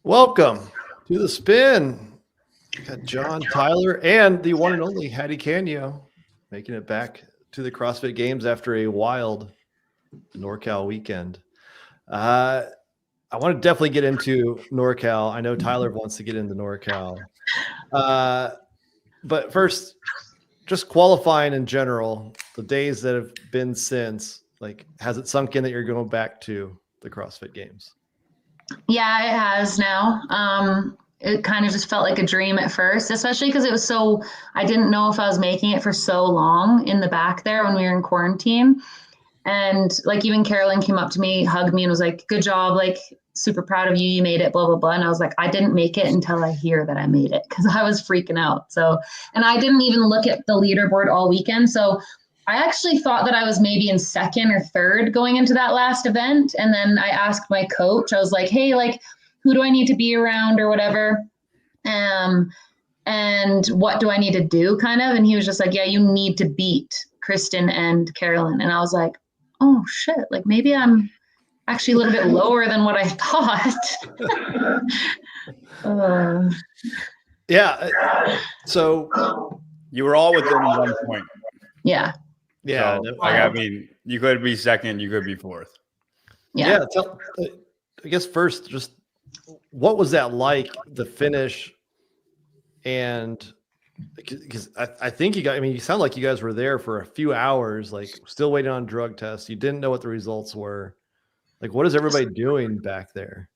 Welcome to the spin. Got John, Tyler, and the one and only HATTIE KANYO making it back to the CrossFit Games after a wild NorCal weekend. I want to definitely get into NorCal. I know Tyler wants to get into NorCal. But first, just qualifying in general, the days that have been since, like, has it sunk in that you're going back to the CrossFit Games? Yeah, it has now. It kind of just felt like a dream at first, especially because I didn't know if I was making it for so long in the back there when we were in quarantine. And like even Carolyn came up to me, hugged me and was like, good job, like super proud of you. You made it, blah, blah, blah. And I was like, I didn't make it until I hear that I made it because I was freaking out. So, and I didn't even look at the leaderboard all weekend. So I actually thought that I was maybe in second or third going into that last event. And then I asked my coach, I was like, hey, like, who do I need to be around or whatever? And what do I need to do kind of? And he was just like, yeah, you need to beat Kristen and Carolyn. And I was like, oh shit, like maybe I'm actually a little bit lower than what I thought. Yeah. So you were all within 1 point. Yeah. Yeah. So, I mean, you could be second, you could be fourth. Yeah. I guess first, just what was that like, the finish? And because I think you sound like you guys were there for a few hours, like still waiting on drug tests. You didn't know what the results were. Like, what is everybody doing back there?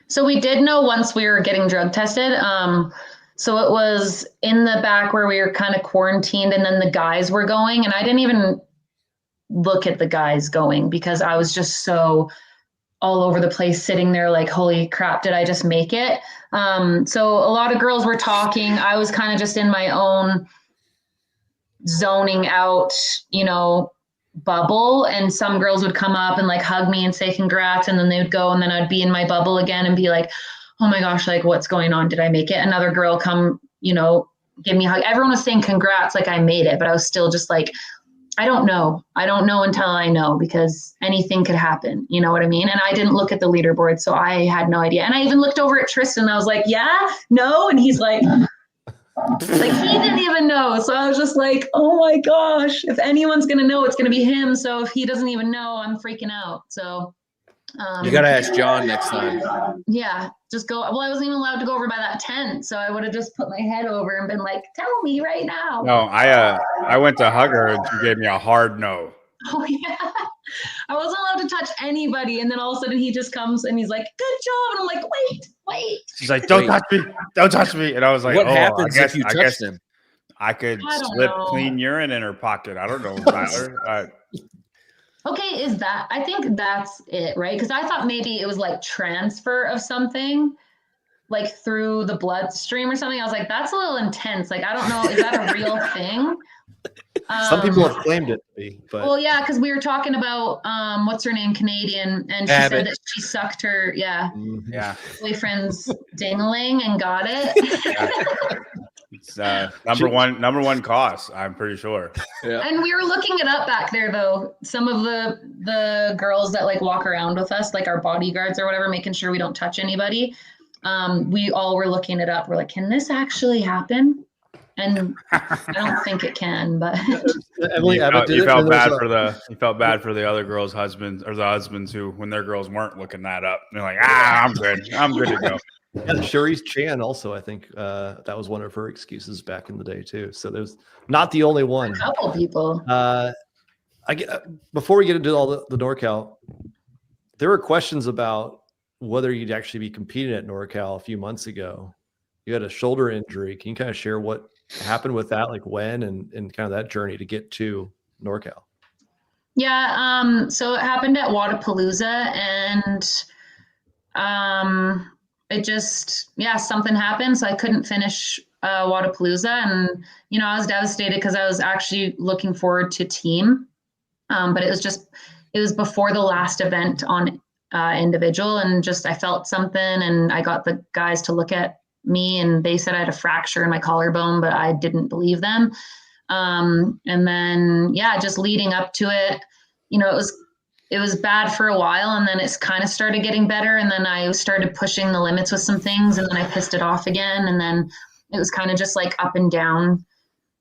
So we did know once we were getting drug tested. So it was in the back where we were kind of quarantined and then the guys were going. And I didn't even look at the guys going because I was just so all over the place sitting there like, holy crap, did I just make it? So a lot of girls were talking. I was kind of just in my own zoning out, bubble. And some girls would come up and like hug me and say congrats. And then they would go and then I'd be in my bubble again and be like, oh my gosh, like what's going on? Did I make it? Another girl come, give me a hug. Everyone was saying congrats, like I made it, but I was still just like, I don't know until I know because anything could happen. You know what I mean? And I didn't look at the leaderboard, so I had no idea. And I even looked over at Tristan. I was like, yeah, no. And he's like he didn't even know. So I was just like, oh my gosh, if anyone's going to know, it's going to be him. So if he doesn't even know, I'm freaking out. So you got to ask John next time. Yeah, just go. Well, I wasn't even allowed to go over by that tent, so I would have just put my head over and been like, "Tell me right now." No, I went to hug her and she gave me a hard no. Oh yeah, I wasn't allowed to touch anybody, and then all of a sudden he just comes and he's like, "Good job," and I'm like, "Wait." She's like, "Don't touch me," and I was like, "What happens if you touch him?" I could slip clean urine in her pocket. I don't know, Tyler. Okay, I think that's it, right? Because I thought maybe it was like transfer of something, like through the bloodstream or something. I was like, that's a little intense. Like, I don't know, is that a real thing? Some people have claimed it to be, but well, yeah, because we were talking about what's her name, Canadian, and she said that she sucked her, boyfriend's ding-a-ling and got it. It's number one cause, I'm pretty sure. Yeah. And we were looking it up back there though. Some of the girls that like walk around with us, like our bodyguards or whatever, making sure we don't touch anybody. We all were looking it up. We're like, can this actually happen? And I don't think it can, but you felt bad for the other girls' husbands or the husbands who, when their girls weren't looking that up, they're like, I'm good to go. And Cherise Chan also, I think that was one of her excuses back in the day too. So there's not the only one. A couple people. Before we get into all the NorCal, there were questions about whether you'd actually be competing at NorCal a few months ago. You had a shoulder injury. Can you kind of share what happened with that, like when and kind of that journey to get to NorCal? Yeah. So it happened at Wodapalooza and it just, something happened. So I couldn't finish Wodapalooza. And, I was devastated because I was actually looking forward to team. But it was before the last event on individual. And just, I felt something and I got the guys to look at me and they said I had a fracture in my collarbone, but I didn't believe them. And then, just leading up to it, it was it was bad for a while, and then it's kind of started getting better, and then I started pushing the limits with some things, and then I pissed it off again, and then it was kind of just like up and down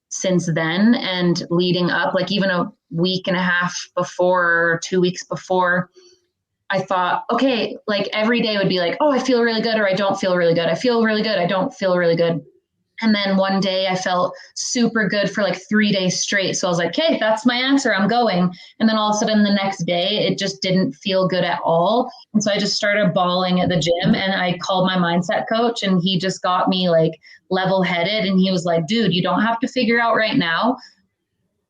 since then. And leading up, like even a week and a half before, or 2 weeks before, I thought, okay, like every day would be like, oh, I feel really good, or I don't feel really good. I feel really good. I don't feel really good. And then one day I felt super good for like 3 days straight. So I was like, okay, that's my answer. I'm going. And then all of a sudden the next day, it just didn't feel good at all. And so I just started bawling at the gym, and I called my mindset coach, and he just got me like level headed. And he was like, dude, you don't have to figure out right now.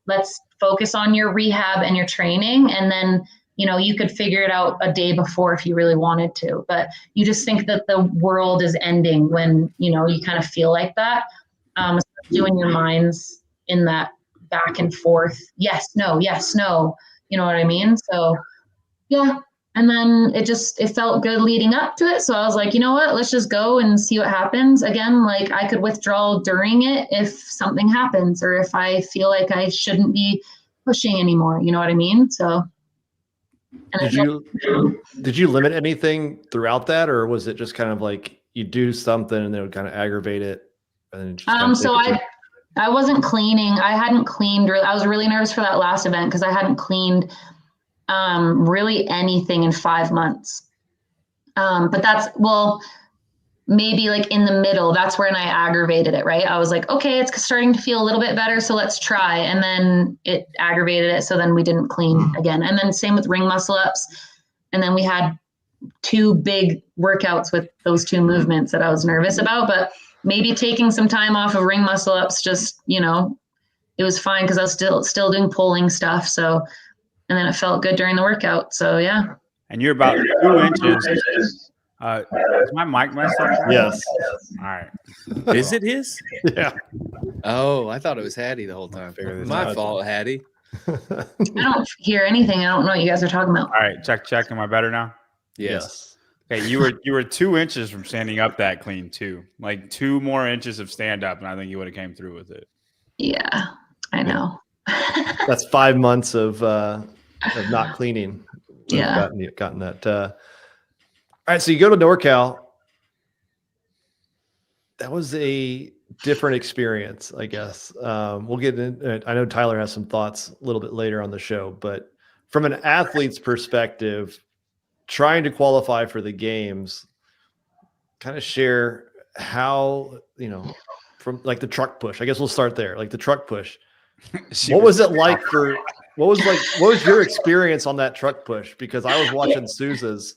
Let's focus on your rehab and your training. And then, you know, you could figure it out a day before if you really wanted to, but you just think that the world is ending when, you know, you kind of feel like that. Especially when your mind's in that back and forth. Yes, no, you know what I mean? So yeah. And then it felt good leading up to it. So I was like, you know what, let's just go and see what happens. Again, like I could withdraw during it if something happens, or if I feel like I shouldn't be pushing anymore, you know what I mean? So did you limit anything throughout that, or was it just kind of like you do something and it would kind of aggravate it? And then just so I wasn't cleaning. I hadn't cleaned. I was really nervous for that last event because I hadn't cleaned really anything in 5 months. But that's, well, maybe like in the middle, that's when I aggravated it, right? I was like, okay, it's starting to feel a little bit better, so let's try. And then it aggravated it, so then we didn't clean again. And then same with ring muscle ups. And then we had 2 big workouts with those 2 movements that I was nervous about, but maybe taking some time off of ring muscle ups, just, you know, it was fine because I was still doing pulling stuff. So, and then it felt good during the workout. So yeah. And you're about 2 inches. Is my mic messed up? Yes. All right. Is it his? Yeah. Oh, I thought it was Hattie the whole time. My fault, Hattie. I don't hear anything. I don't know what you guys are talking about. All right, check. Am I better now? Yes. Okay, you were 2 inches from standing up that clean too. Like 2 more inches of stand up, and I think you would have came through with it. Yeah, I know. That's 5 months of not cleaning. Yeah. Gotten that. All right, so you go to NorCal. That was a different experience, I guess. We'll get in. I know Tyler has some thoughts a little bit later on the show, but from an athlete's perspective, trying to qualify for the games, kind of share how, you know, from like the truck push. I guess we'll start there. Like the truck push. What was it like for? What was your experience on that truck push? Because I was watching Sousa's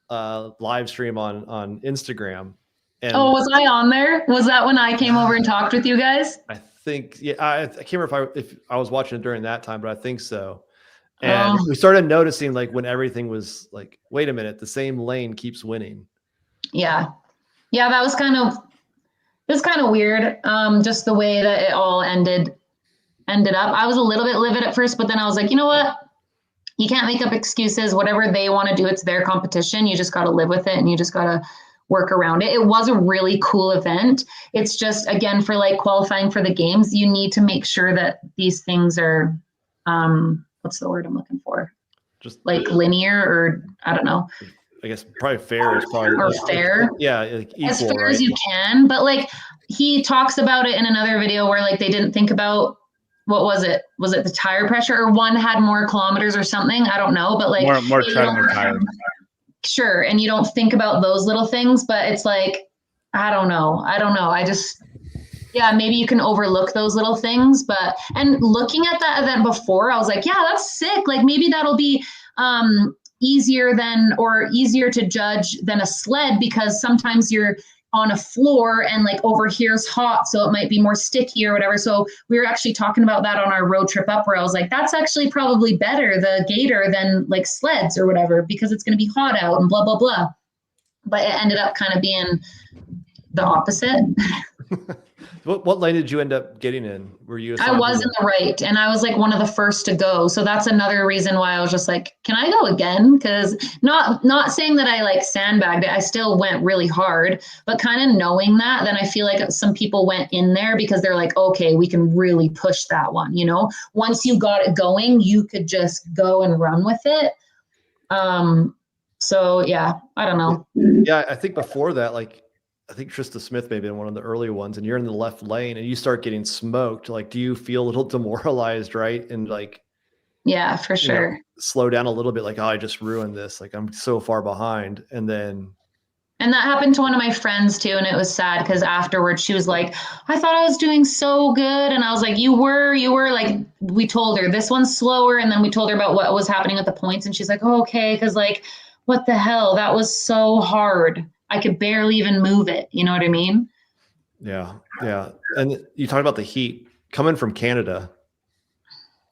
live stream on Instagram. And was I on there? Was that when I came over and talked with you guys? I think, yeah, I can't remember if I was watching it during that time, but I think so. And we started noticing like when everything was like, wait a minute, the same lane keeps winning. Yeah. Yeah, that was kind of weird. Just the way that it all ended up. I was a little bit livid at first, but then I was like, you know what? You can't make up excuses. Whatever they want to do, it's their competition. You just got to live with it, and you just got to work around it. It was a really cool event. It's just, again, for like qualifying for the games, you need to make sure that these things are, what's the word I'm looking for? Just like linear, or I don't know. I guess probably fair is probably or fair. Yeah, like equal, as fair as you can. But like he talks about it in another video where like they didn't think about, what was it? Was it the tire pressure, or one had more kilometers or something? I don't know, but like more tread on the tire. Sure, and you don't think about those little things, but it's like I don't know. I just, yeah, maybe you can overlook those little things, but and looking at that event before, I was like, yeah, that's sick. Like maybe that'll be easier to judge than a sled, because sometimes you're on a floor and like over here's hot, so it might be more sticky or whatever. So we were actually talking about that on our road trip up, where I was like, that's actually probably better, the gator, than like sleds or whatever, because it's going to be hot out and blah blah blah. But it ended up kind of being the opposite. What lane did you end up getting in? Were you? I was in the right, and I was like one of the first to go. So that's another reason why I was just like, can I go again? Because not saying that I like sandbagged it. I still went really hard, but kind of knowing that, then I feel like some people went in there because they're like, okay, we can really push that one. You know, once you got it going, you could just go and run with it. So yeah, I don't know. Yeah, I think before that, like, I think Trista Smith may have been one of the early ones, and you're in the left lane and you start getting smoked. Like, do you feel a little demoralized, right? And like, yeah, for sure. Slow down a little bit. Like, oh, I just ruined this. Like, I'm so far behind. And that happened to one of my friends too. And it was sad because afterwards she was like, I thought I was doing so good. And I was like, you were like, we told her this one's slower. And then we told her about what was happening with the points. And she's like, oh, okay. Cause like, what the hell? That was so hard. I could barely even move it. You know what I mean? Yeah. Yeah. And you talked about the heat coming from Canada.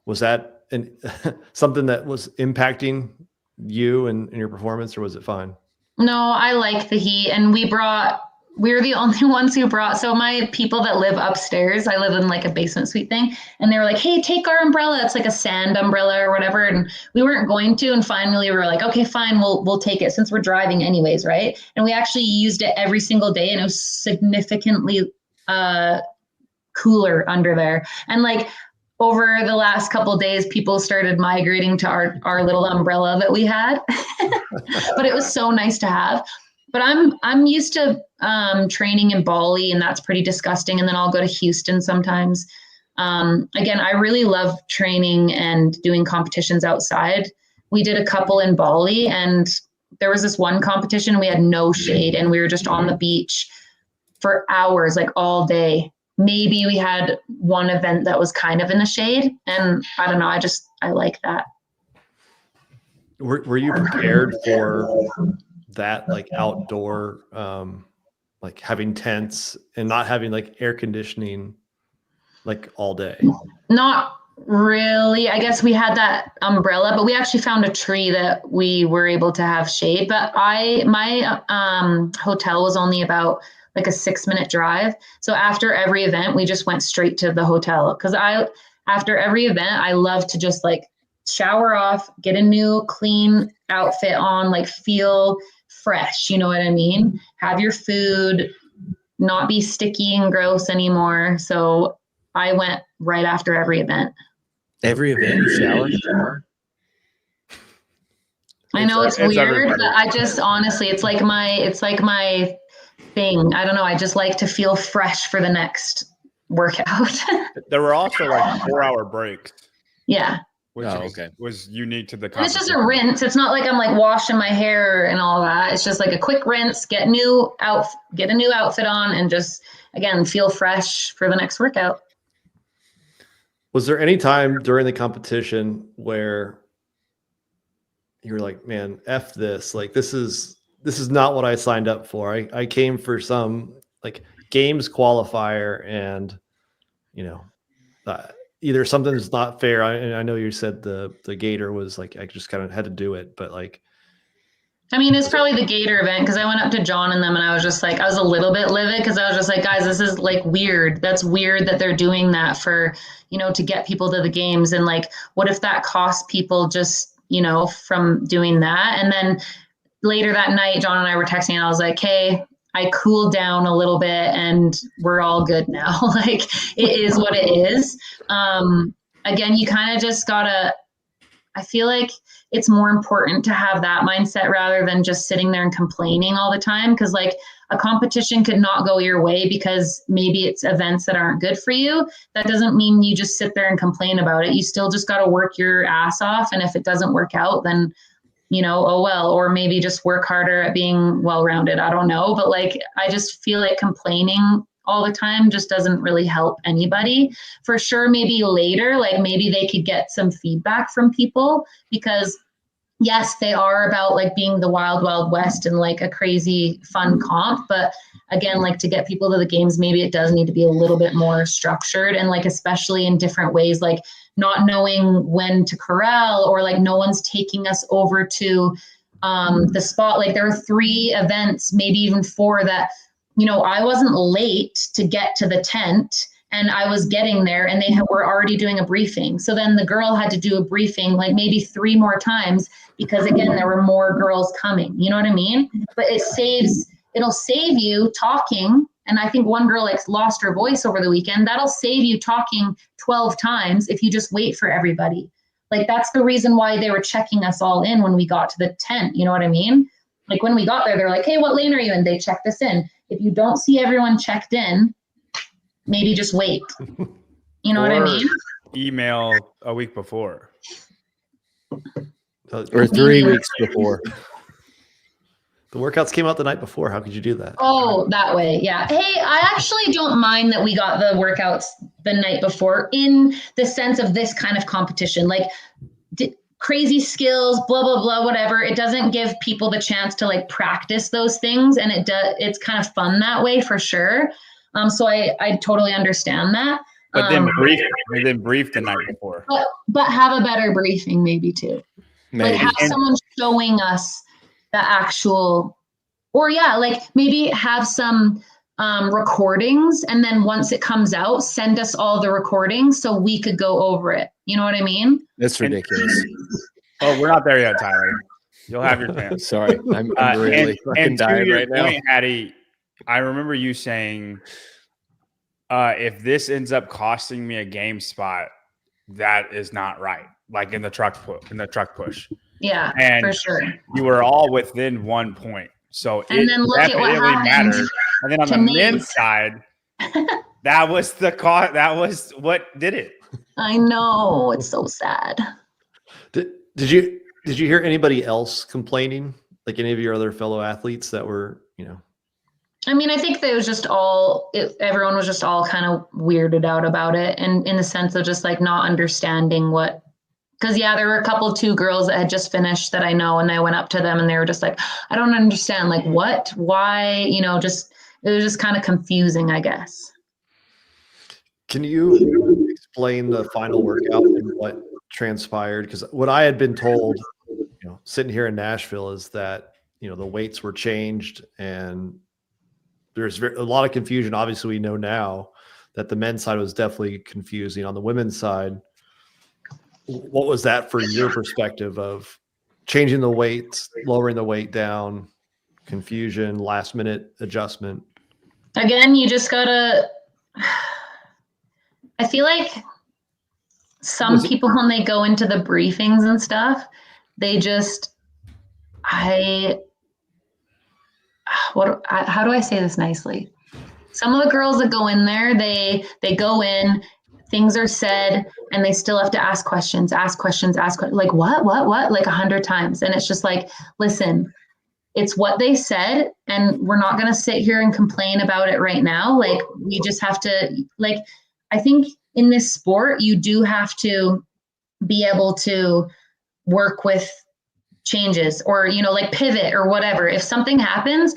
Was that something that was impacting you and your performance, or was it fine? No, I like the heat. And we're the only ones who brought, so my people that live upstairs, I live in like a basement suite thing. And they were like, hey, take our umbrella. It's like a sand umbrella or whatever. And we weren't going to. And finally we were like, okay, fine. We'll take it since we're driving anyways. Right. And we actually used it every single day. And it was significantly cooler under there. And like over the last couple of days, people started migrating to our little umbrella that we had, but it was so nice to have. But I'm used to training in Bali, and that's pretty disgusting. And then I'll go to Houston sometimes. Again, I really love training and doing competitions outside. We did a couple in Bali, and there was this one competition. We had no shade, and we were just on the beach for hours, like all day. Maybe we had one event that was kind of in the shade, and I don't know. I like that. Were you prepared for that, like outdoor, like having tents and not having like air conditioning like all day? Not really. I guess we had that umbrella, but we actually found a tree that we were able to have shade. But my hotel was only about like a 6-minute drive. So after every event, we just went straight to the hotel. Cause after every event, I love to just like shower off, get a new clean outfit on, like feel fresh. You know what I mean? Have your food, not be sticky and gross anymore. So I went right after every event. Every event you shower? I know it's weird, but I just honestly, it's like my thing. I don't know. I just like to feel fresh for the next workout. There were also like 4-hour breaks. Yeah. Which was unique to the competition. And it's just a rinse. It's not like I'm like washing my hair and all that. It's just like a quick rinse, get a new outfit on, and just, again, feel fresh for the next workout. Was there any time during the competition where you were like, man, F this, like, this is not what I signed up for. I came for some like games qualifier, and either something's not fair. I know you said the gator was like, I just kind of had to do it, but like, I mean, it's probably the gator event, because I went up to John and them and I was just like, I was a little bit livid because I was just like, guys, this is like weird. That's weird that they're doing that for, to get people to the games. And like, what if that costs people just, from doing that? And then later that night, John and I were texting, and I was like, hey, I cooled down a little bit and we're all good now. Like, it is what it is. Again, you kind of just gotta, I feel like it's more important to have that mindset rather than just sitting there and complaining all the time. Cause like a competition could not go your way because maybe it's events that aren't good for you. That doesn't mean you just sit there and complain about it. You still just got to work your ass off. And if it doesn't work out, then oh well, or maybe just work harder at being well-rounded. I don't know. But like, I just feel like complaining all the time just doesn't really help anybody. For sure, maybe later, like maybe they could get some feedback from people, because yes, they are about like being the wild, wild west and like a crazy fun comp. But again, like to get people to the games, maybe it does need to be a little bit more structured, and like, especially in different ways, like not knowing when to corral, or like no one's taking us over to the spot. Like there are 3 events, maybe even 4, that I wasn't late to get to the tent, and I was getting there and they were already doing a briefing. So then the girl had to do a briefing like maybe 3 more times because again, there were more girls coming. You know what I mean? But it'll save you talking. And I think one girl like lost her voice over the weekend. That'll save you talking 12 times if you just wait for everybody. Like that's the reason why they were checking us all in when we got to the tent. You know what I mean? Like when we got there, they're like, hey, what lane are you in? They checked us in. If you don't see everyone checked in, maybe just wait. You know what I mean? Email a week before. Or 3 weeks before. The workouts came out the night before. How could you do that? Oh, that way. Yeah. Hey, I actually don't mind that we got the workouts the night before in the sense of this kind of competition. Like crazy skills, blah, blah, blah, whatever. It doesn't give people the chance to like practice those things. And it's kind of fun that way for sure. So I totally understand that. But then brief the night before. But have a better briefing maybe too. Maybe. Like have someone showing us the actual, or like maybe have some recordings, and then once it comes out, send us all the recordings so we could go over it. You know what I mean? That's ridiculous. Oh, we're not there yet, Tyler. You'll have your chance. Sorry, I'm really fucking dying right now. Hattie, I remember you saying, if this ends up costing me a game spot, that is not right. Like in the truck push. Yeah, and for sure. You were all within 1 point. So and then look at what happened. And then on the men's side, that was the cost. That was what did it. I know, it's so sad. Did you hear anybody else complaining? Like any of your other fellow athletes that were, I mean, I think everyone was just all kind of weirded out about it, and in the sense of just like not understanding what. Because there were a couple, 2 girls that had just finished that I know, and I went up to them and they were just like, I don't understand, like what, why, it was just kind of confusing, I guess. Can you explain the final workout and what transpired? Because what I had been told, sitting here in Nashville, is that, the weights were changed and there's a lot of confusion. Obviously, we know now that the men's side was definitely confusing. On the women's side, what was that for your perspective of changing the weights, lowering the weight down, confusion, last minute adjustment? Again, you just gotta, I feel like some people, when they go into the briefings and stuff, they just, how do I say this nicely? Some of the girls that go in there, they go in, things are said, and they still have to ask questions, like what, like 100 times. And it's just like, listen, it's what they said, and we're not going to sit here and complain about it right now. Like, we just have to, like, I think in this sport, you do have to be able to work with changes or, like pivot or whatever. If something happens,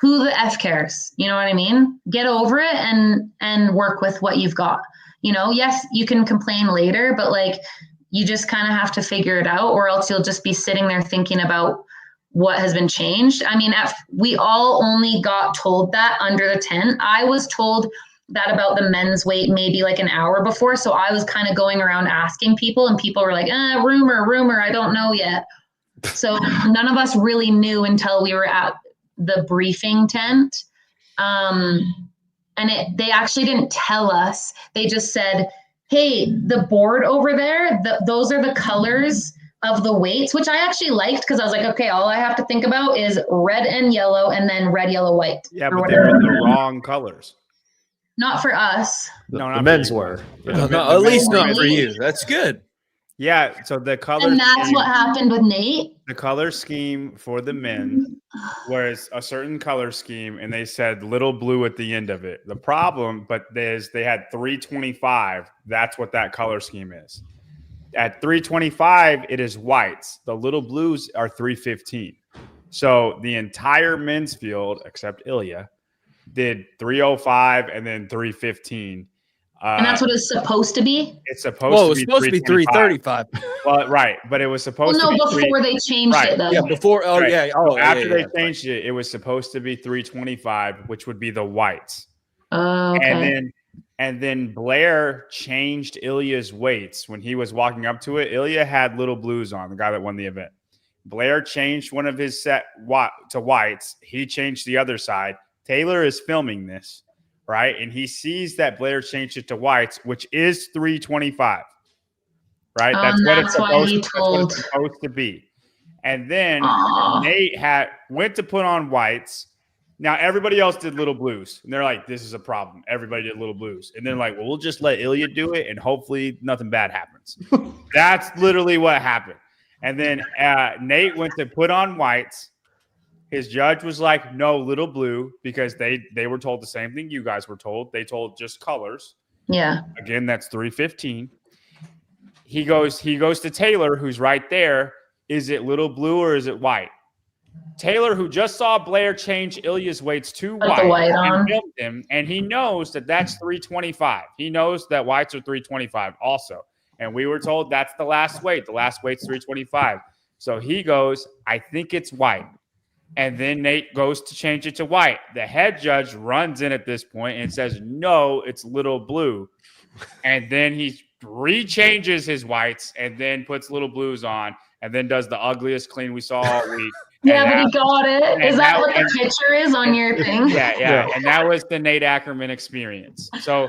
who the F cares? You know what I mean? Get over it and work with what you've got. Yes, you can complain later, but like you just kind of have to figure it out, or else you'll just be sitting there thinking about what has been changed. I mean, we all only got told that under the tent. I was told that about the men's weight maybe like an hour before. So I was kind of going around asking people, and people were like, rumor, I don't know yet. So none of us really knew until we were at the briefing tent. And they actually didn't tell us. They just said, hey, the board over there, those are the colors of the weights, which I actually liked, because I was like, okay, all I have to think about is red and yellow, and then red, yellow, white. Yeah, but they're the wrong colors. Not for us. No, the men's were. At least not for you. That's good. Yeah, so the color and that's what happened with Nate. The color scheme for the men was a certain color scheme, and they said little blue at the end of it. The problem, they had 325. That's what that color scheme is. At 325, it is whites. The little blues are 315. So the entire men's field, except Ilya, did 305 and then 315. And that's what it's supposed to be? It's supposed Well, to it was be supposed to be 335. Well, right, but it was supposed Well, to no, be before they changed right. it, though. Yeah, before. Oh, Right. yeah. So Oh, after yeah, they changed it, it was supposed to be 325, which would be the whites. Oh, okay. And then Blair changed Ilya's weights when he was walking up to it. Ilya had little blues on, the guy that won the event. Blair changed one of his set to whites. He changed the other side. Taylor is filming this, right? And he sees that Blair changed it to whites, which is 325, right? That's what it's supposed to be. And then Nate went to put on whites. Now, everybody else did little blues. And they're like, this is a problem. Everybody did little blues. And then like, well, we'll just let Ilya do it, and hopefully nothing bad happens. That's literally what happened. And then Nate went to put on whites. His judge was like, no, little blue, because they were told the same thing you guys were told. They told just colors. Yeah. Again, that's 315. He goes to Taylor, who's right there. Is it little blue or is it white? Taylor, who just saw Blair change Ilya's weights to white, and filmed him, and he knows that that's 325. He knows that whites are 325 also. And we were told that's the last weight. The last weight's 325. So he goes, I think it's white. And then Nate goes to change it to white. The head judge runs in at this point and says, no, it's little blue. And then he rechanges his whites and then puts little blues on and then does the ugliest clean we saw all week. Yeah, but he got it. Is that what the picture is on your thing? Yeah. And that was the Nate Ackerman experience. So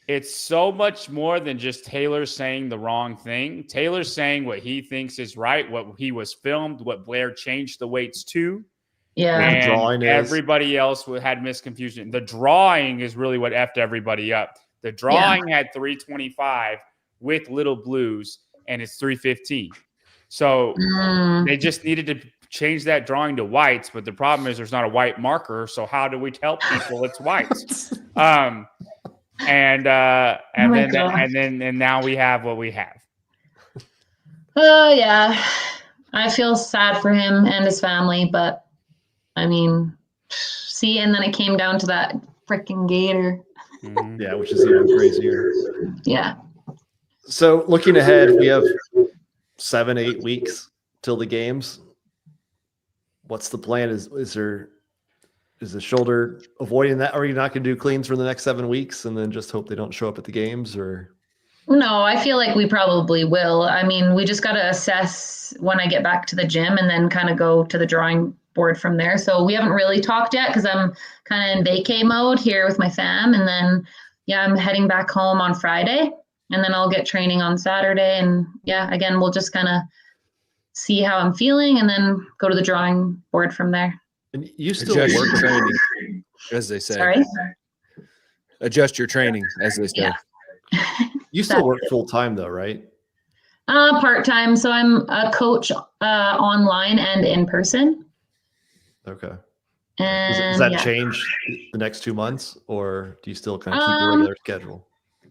it's so much more than just Taylor saying the wrong thing. Taylor's saying what he thinks is right, what he was filmed, what Blair changed the weights to. Yeah. And everybody else had misconfusion. The drawing is really what effed everybody up. The drawing had 325 with little blues, and it's 315. So they just needed to change that drawing to whites, but the problem is there's not a white marker. So how do we tell people it's whites? And now we have what we have. Oh yeah, I feel sad for him and his family, but I mean, see, and then it came down to that freaking gator. Mm-hmm. Yeah, which is even crazier. Yeah. So looking ahead, we have 7-8 weeks till the games. What's the plan? Is the shoulder avoiding that? Are you not going to do cleans for the next 7 weeks and then just hope they don't show up at the games? Or no, I feel like we probably will. I mean, we just got to assess when I get back to the gym and then kind of go to the drawing board from there. So we haven't really talked yet because I'm kind of in vacay mode here with my fam. And then, I'm heading back home on Friday and then I'll get training on Saturday. And again, we'll just kind of see how I'm feeling and then go to the drawing board from there. And you still adjust work your training, as they say. Sorry? Adjust your training, as they say. Yeah. You still work full time though, right? Part-time. So I'm a coach online and in person. Okay. And Does that change the next 2 months, or do you still kind of keep your regular schedule?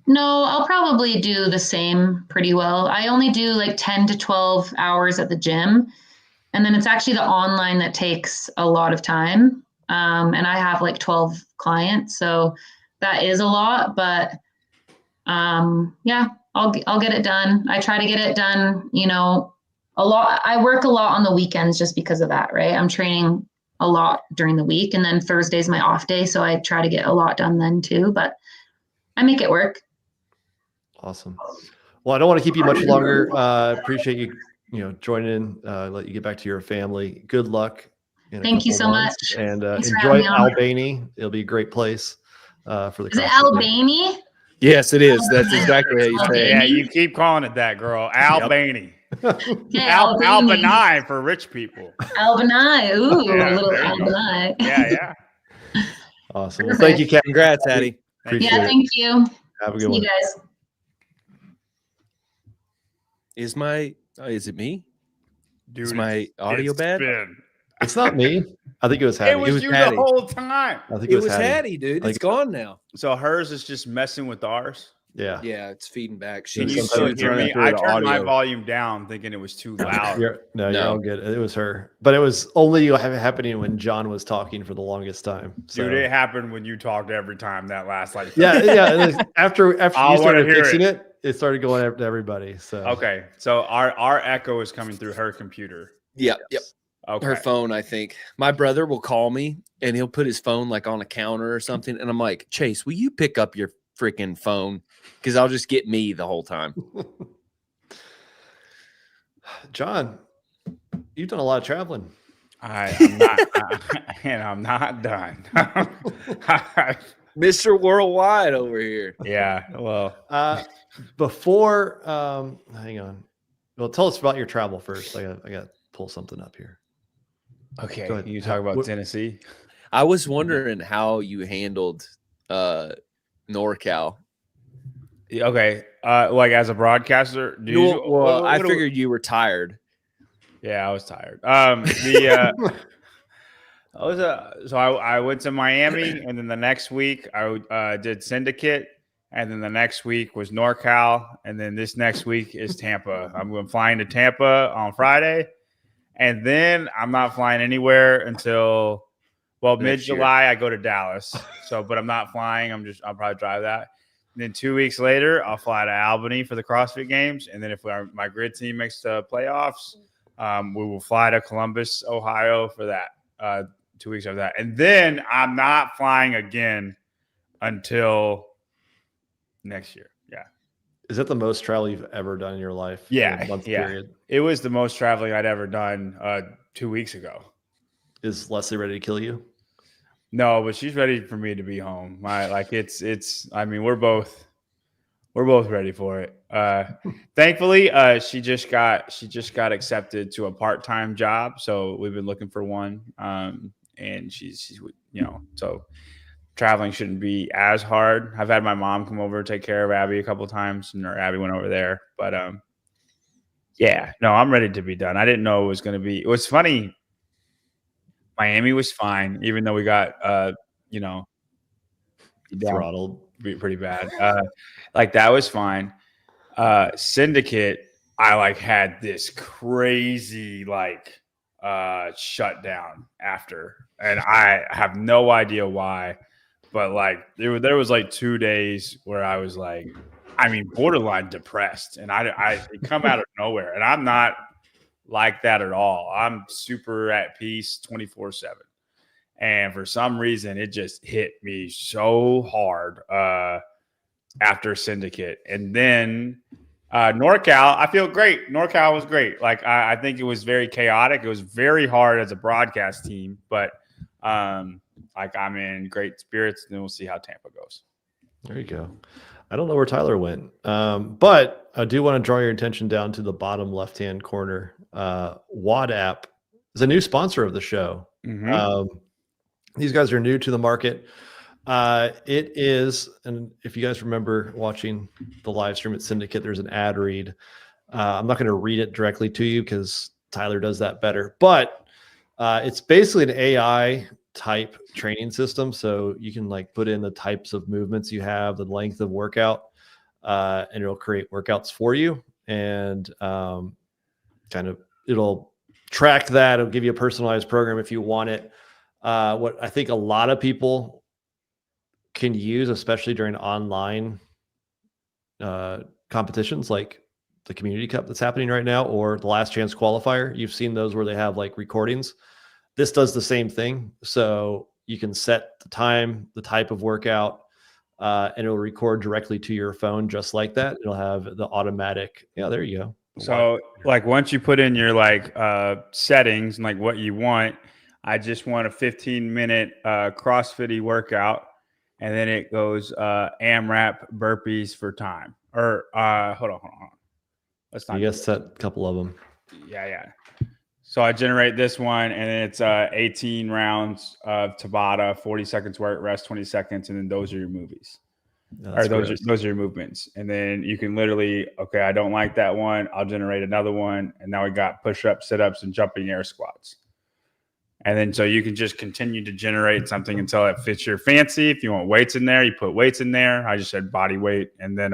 No, I'll probably do the same pretty well. I only do like 10 to 12 hours at the gym. And then it's actually the online that takes a lot of time. And I have like 12 clients. So that is a lot, but I'll get it done. I try to get it done, a lot. I work a lot on the weekends just because of that, right? I'm training a lot during the week, and then Thursday's my off day. So I try to get a lot done then too, but I make it work. Awesome. Well, I don't want to keep you much longer. Appreciate you joining in, let you get back to your family. Good luck. Thank you so much. And enjoy Albany. It'll be a great place for the. Is it Albany? Yes, it is. That's exactly how you say it. Yeah, you keep calling it that, girl. Albany. Albany for rich people. Albany. Ooh, Yeah, a little there you go. Albany. Yeah. Awesome. Well, thank you, Kat. Congrats, Hattie. Appreciate it. Thank you. Have a good See one. you guys. Is it me? Dude, Is my audio it's bad? been- It's not me. I think it was Hattie. It was was you Hattie. the whole time. I think It was Hattie. Hattie, dude. It's gone now. So hers is just messing with ours. Yeah. Yeah, it's feeding back. Can you Sometimes still it's hear running me? through I the turned my audio. volume down thinking it was too loud. You're No. all good. It was her, but it was only happening when John was talking for the longest time. So. Dude, it happened when you talked every time that last like yeah. After I you wanna started hear fixing it, it started going out to everybody. So Okay, so our echo is coming through her computer. Yep. Okay. Her phone, I think. My brother will call me and he'll put his phone like on a counter or something. And I'm like, Chase, will you pick up your freaking phone? Because I'll just get me the whole time. John, you've done a lot of traveling. I'm not, and I'm not done. Mr. Worldwide over here. Yeah, well, Before, hang on. Well, tell us about your travel first. I got to pull something up here. okay. Go ahead. You talk about What- Tennessee. I was wondering how you handled NorCal. Okay, like as a broadcaster, do you, I figured you were tired. Yeah, I was tired. I went to Miami, and then the next week I did Syndicate, and then the next week was NorCal, and then this next week is Tampa. I'm flying to Tampa on Friday, and then I'm not flying anywhere until mid-July. I go to Dallas. But I'm not flying. I'll probably drive that. And then 2 weeks later, I'll fly to Albany for the CrossFit Games, and then if my grid team makes the playoffs, we will fly to Columbus, Ohio for that. 2 weeks after that. And then I'm not flying again until next year. Yeah. Is that the most travel you've ever done in your life? Yeah. In a month Yeah. period? It was the most traveling I'd ever done 2 weeks ago. Is Leslie ready to kill you? No, but she's ready for me to be home. We're both ready for it. Thankfully, she just got accepted to a part-time job. So we've been looking for one. And she's so traveling shouldn't be as hard. I've had my mom come over take care of Abby a couple of times, and Abby went over there. But yeah, no, I'm ready to be done. I didn't know it was going to be. It was funny. Miami was fine, even though we got Throttled. pretty bad. That was fine. Syndicate, I had this crazy shutdown after, and I have no idea why, but there was 2 days where I was borderline depressed, and I come out of nowhere, and I'm not like that at all. I'm super at peace 24/7. And for some reason, it just hit me so hard after Syndicate. And then NorCal, I feel great. NorCal was great. I think it was very chaotic. It was very hard as a broadcast team, but I'm in great spirits, and then we'll see how Tampa goes. There you go. I don't know where Tyler went, but I do want to draw your attention down to the bottom left-hand corner. WAD app is a new sponsor of the show. Mm-hmm. These guys are new to the market. It is, and if you guys remember watching the live stream at Syndicate, there's an ad read. I'm not going to read it directly to you because Tyler does that better, but it's basically an AI type training system. So you can put in the types of movements you have, the length of workout, and it'll create workouts for you. And it'll track that. It'll give you a personalized program if you want it. What I think a lot of people can use, especially during online competitions like the Community Cup that's happening right now, or the Last Chance Qualifier. You've seen those where they have recordings. This does the same thing. So you can set the time, the type of workout, and it'll record directly to your phone just like that. It'll have the automatic. Yeah, there you go. So once you put in your settings and what you want, I just want a 15-minute CrossFit workout, and then it goes AMRAP burpees for time. Or hold on. Let's not. You guys set a couple of them. Yeah. So I generate this one, and then it's 18 rounds of Tabata, 40 seconds work, rest 20 seconds, and then those are your movies. Or those are your movements. And then you can literally, okay, I don't like that one. I'll generate another one. And now we got push-ups, sit-ups, and jumping air squats. And then so you can just continue to generate something until it fits your fancy. If you want weights in there, you put weights in there. I just said body weight, and then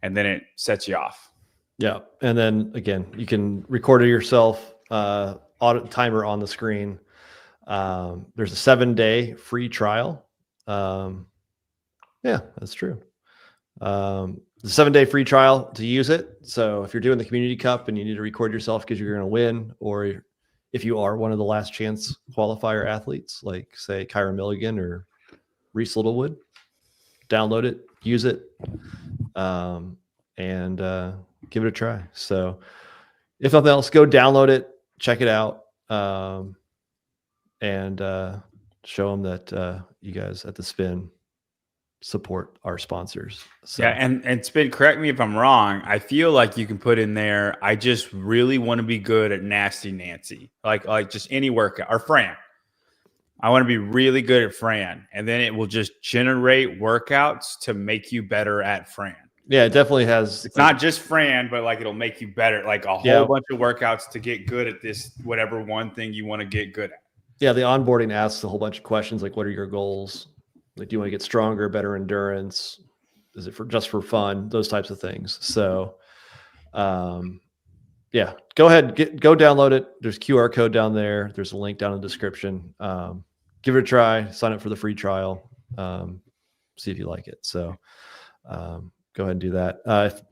it sets you off. Yeah. And then again, you can record it yourself, audit timer on the screen. There's a 7-day free trial. Yeah, that's true. The 7-day free trial to use it. So if you're doing the community cup and you need to record yourself because you're going to win, or if you are one of the last chance qualifier athletes, like say Kyra Milligan or Reese Littlewood, download it, use it, and give it a try. So if nothing else, go download it, check it out, and show them that you guys at the Spin support our sponsors. So. Yeah, and Spin, correct me if I'm wrong. I feel like you can put in there, I just really want to be good at Nasty Nancy. Like just any workout. Or Fran. I want to be really good at Fran. And then it will just generate workouts to make you better at Fran. Yeah, it definitely has. It's not just Fran, but like it'll make you better. Like a whole bunch of workouts to get good at this, whatever one thing you want to get good at. Yeah, the onboarding asks a whole bunch of questions like, what are your goals? Like, do you want to get stronger, better endurance? Is it just for fun? Those types of things. So, yeah, go ahead, go download it. There's QR code down there. There's a link down in the description. Give it a try. Sign up for the free trial. See if you like it. So, go ahead and do that.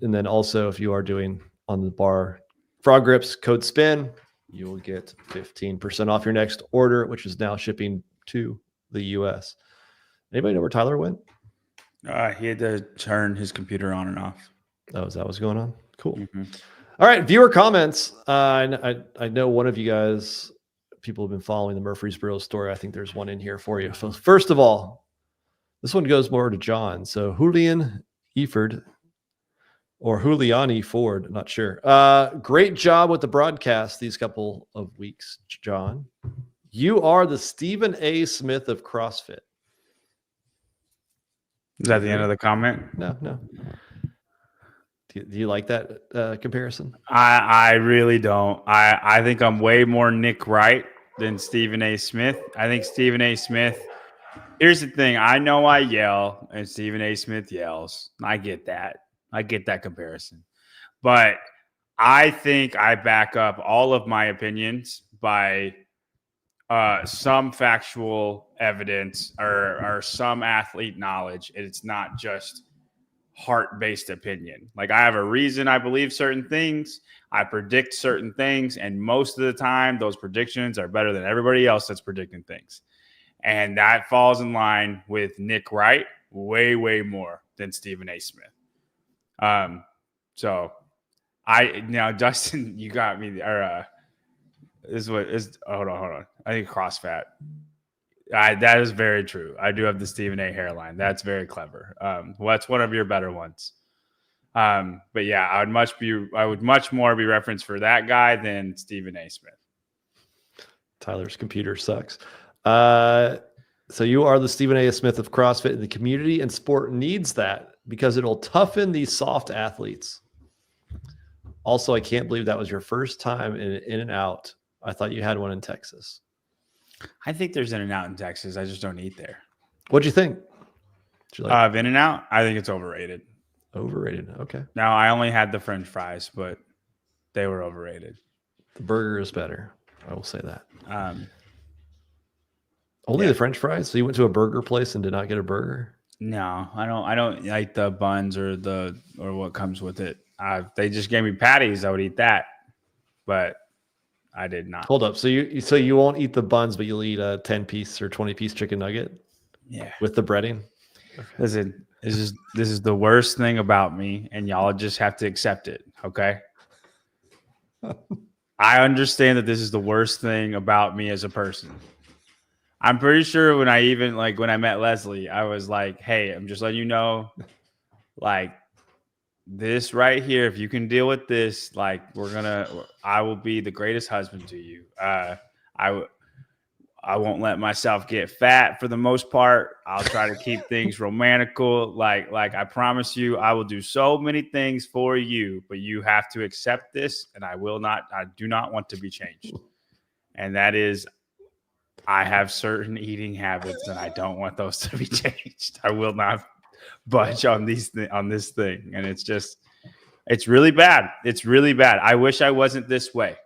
And then also, if you are doing on the bar frog grips, code SPIN, you will get 15% off your next order, which is now shipping to the US. Anybody know where Tyler went? He had to turn his computer on and off. Oh, is that what's going on? Cool. Mm-hmm. All right, viewer comments. I know one of you guys, people have been following the Murfreesboro story. I think there's one in here for you. So first of all, this one goes more to John. So Julian Eford or Juliani Ford, not sure. Great job with the broadcast these couple of weeks, John. You are the Stephen A. Smith of CrossFit. Is that the end of the comment? No. Do you like that comparison? I really don't. I think I'm way more Nick Wright than Stephen A. Smith. I think Stephen A. Smith. Here's the thing. I know I yell and Stephen A. Smith yells. I get that. I get that comparison. But I think I back up all of my opinions by some factual evidence or some athlete knowledge. It's not just heart-based opinion. Like I have a reason I believe certain things. I predict certain things. And most of the time, those predictions are better than everybody else that's predicting things. And that falls in line with Nick Wright way, way more than Stephen A. Smith. So now Justin, you got me there. Hold on. I think CrossFit. That is very true. I do have the Stephen A. hairline. That's very clever. That's one of your better ones. But yeah, I would much more be referenced for that guy than Stephen A. Smith. Tyler's computer sucks. So you are the Stephen A. Smith of CrossFit. The community and sport needs that because it'll toughen these soft athletes. Also, I can't believe that was your first time in and out. I thought you had one in Texas. I think there's In-N-Out in Texas. I just don't eat there. What'd you think? Did you like In-N-Out? I think it's overrated. Overrated. Okay. Now, I only had the French fries, but they were overrated. The burger is better. I will say that. Only the French fries? So you went to a burger place and did not get a burger? No, I don't like the buns or what comes with it. They just gave me patties. I would eat that, but I did not. Hold up. So you won't eat the buns, but you'll eat a 10-piece or 20-piece chicken nugget? Yeah. With the breading? Okay. Listen, this is the worst thing about me, and y'all just have to accept it, okay? I understand that this is the worst thing about me as a person. I'm pretty sure when I met Leslie, I was like, hey, I'm just letting you know, like, this right here, if you can deal with this, like, I will be the greatest husband to you. I won't let myself get fat for the most part. I'll try to keep things romantical. Like I promise you, I will do so many things for you, but you have to accept this, and I do not want to be changed. And that is I have certain eating habits, and I don't want those to be changed. I will not budge on this thing, and it's really bad. It's really bad. I wish I wasn't this way,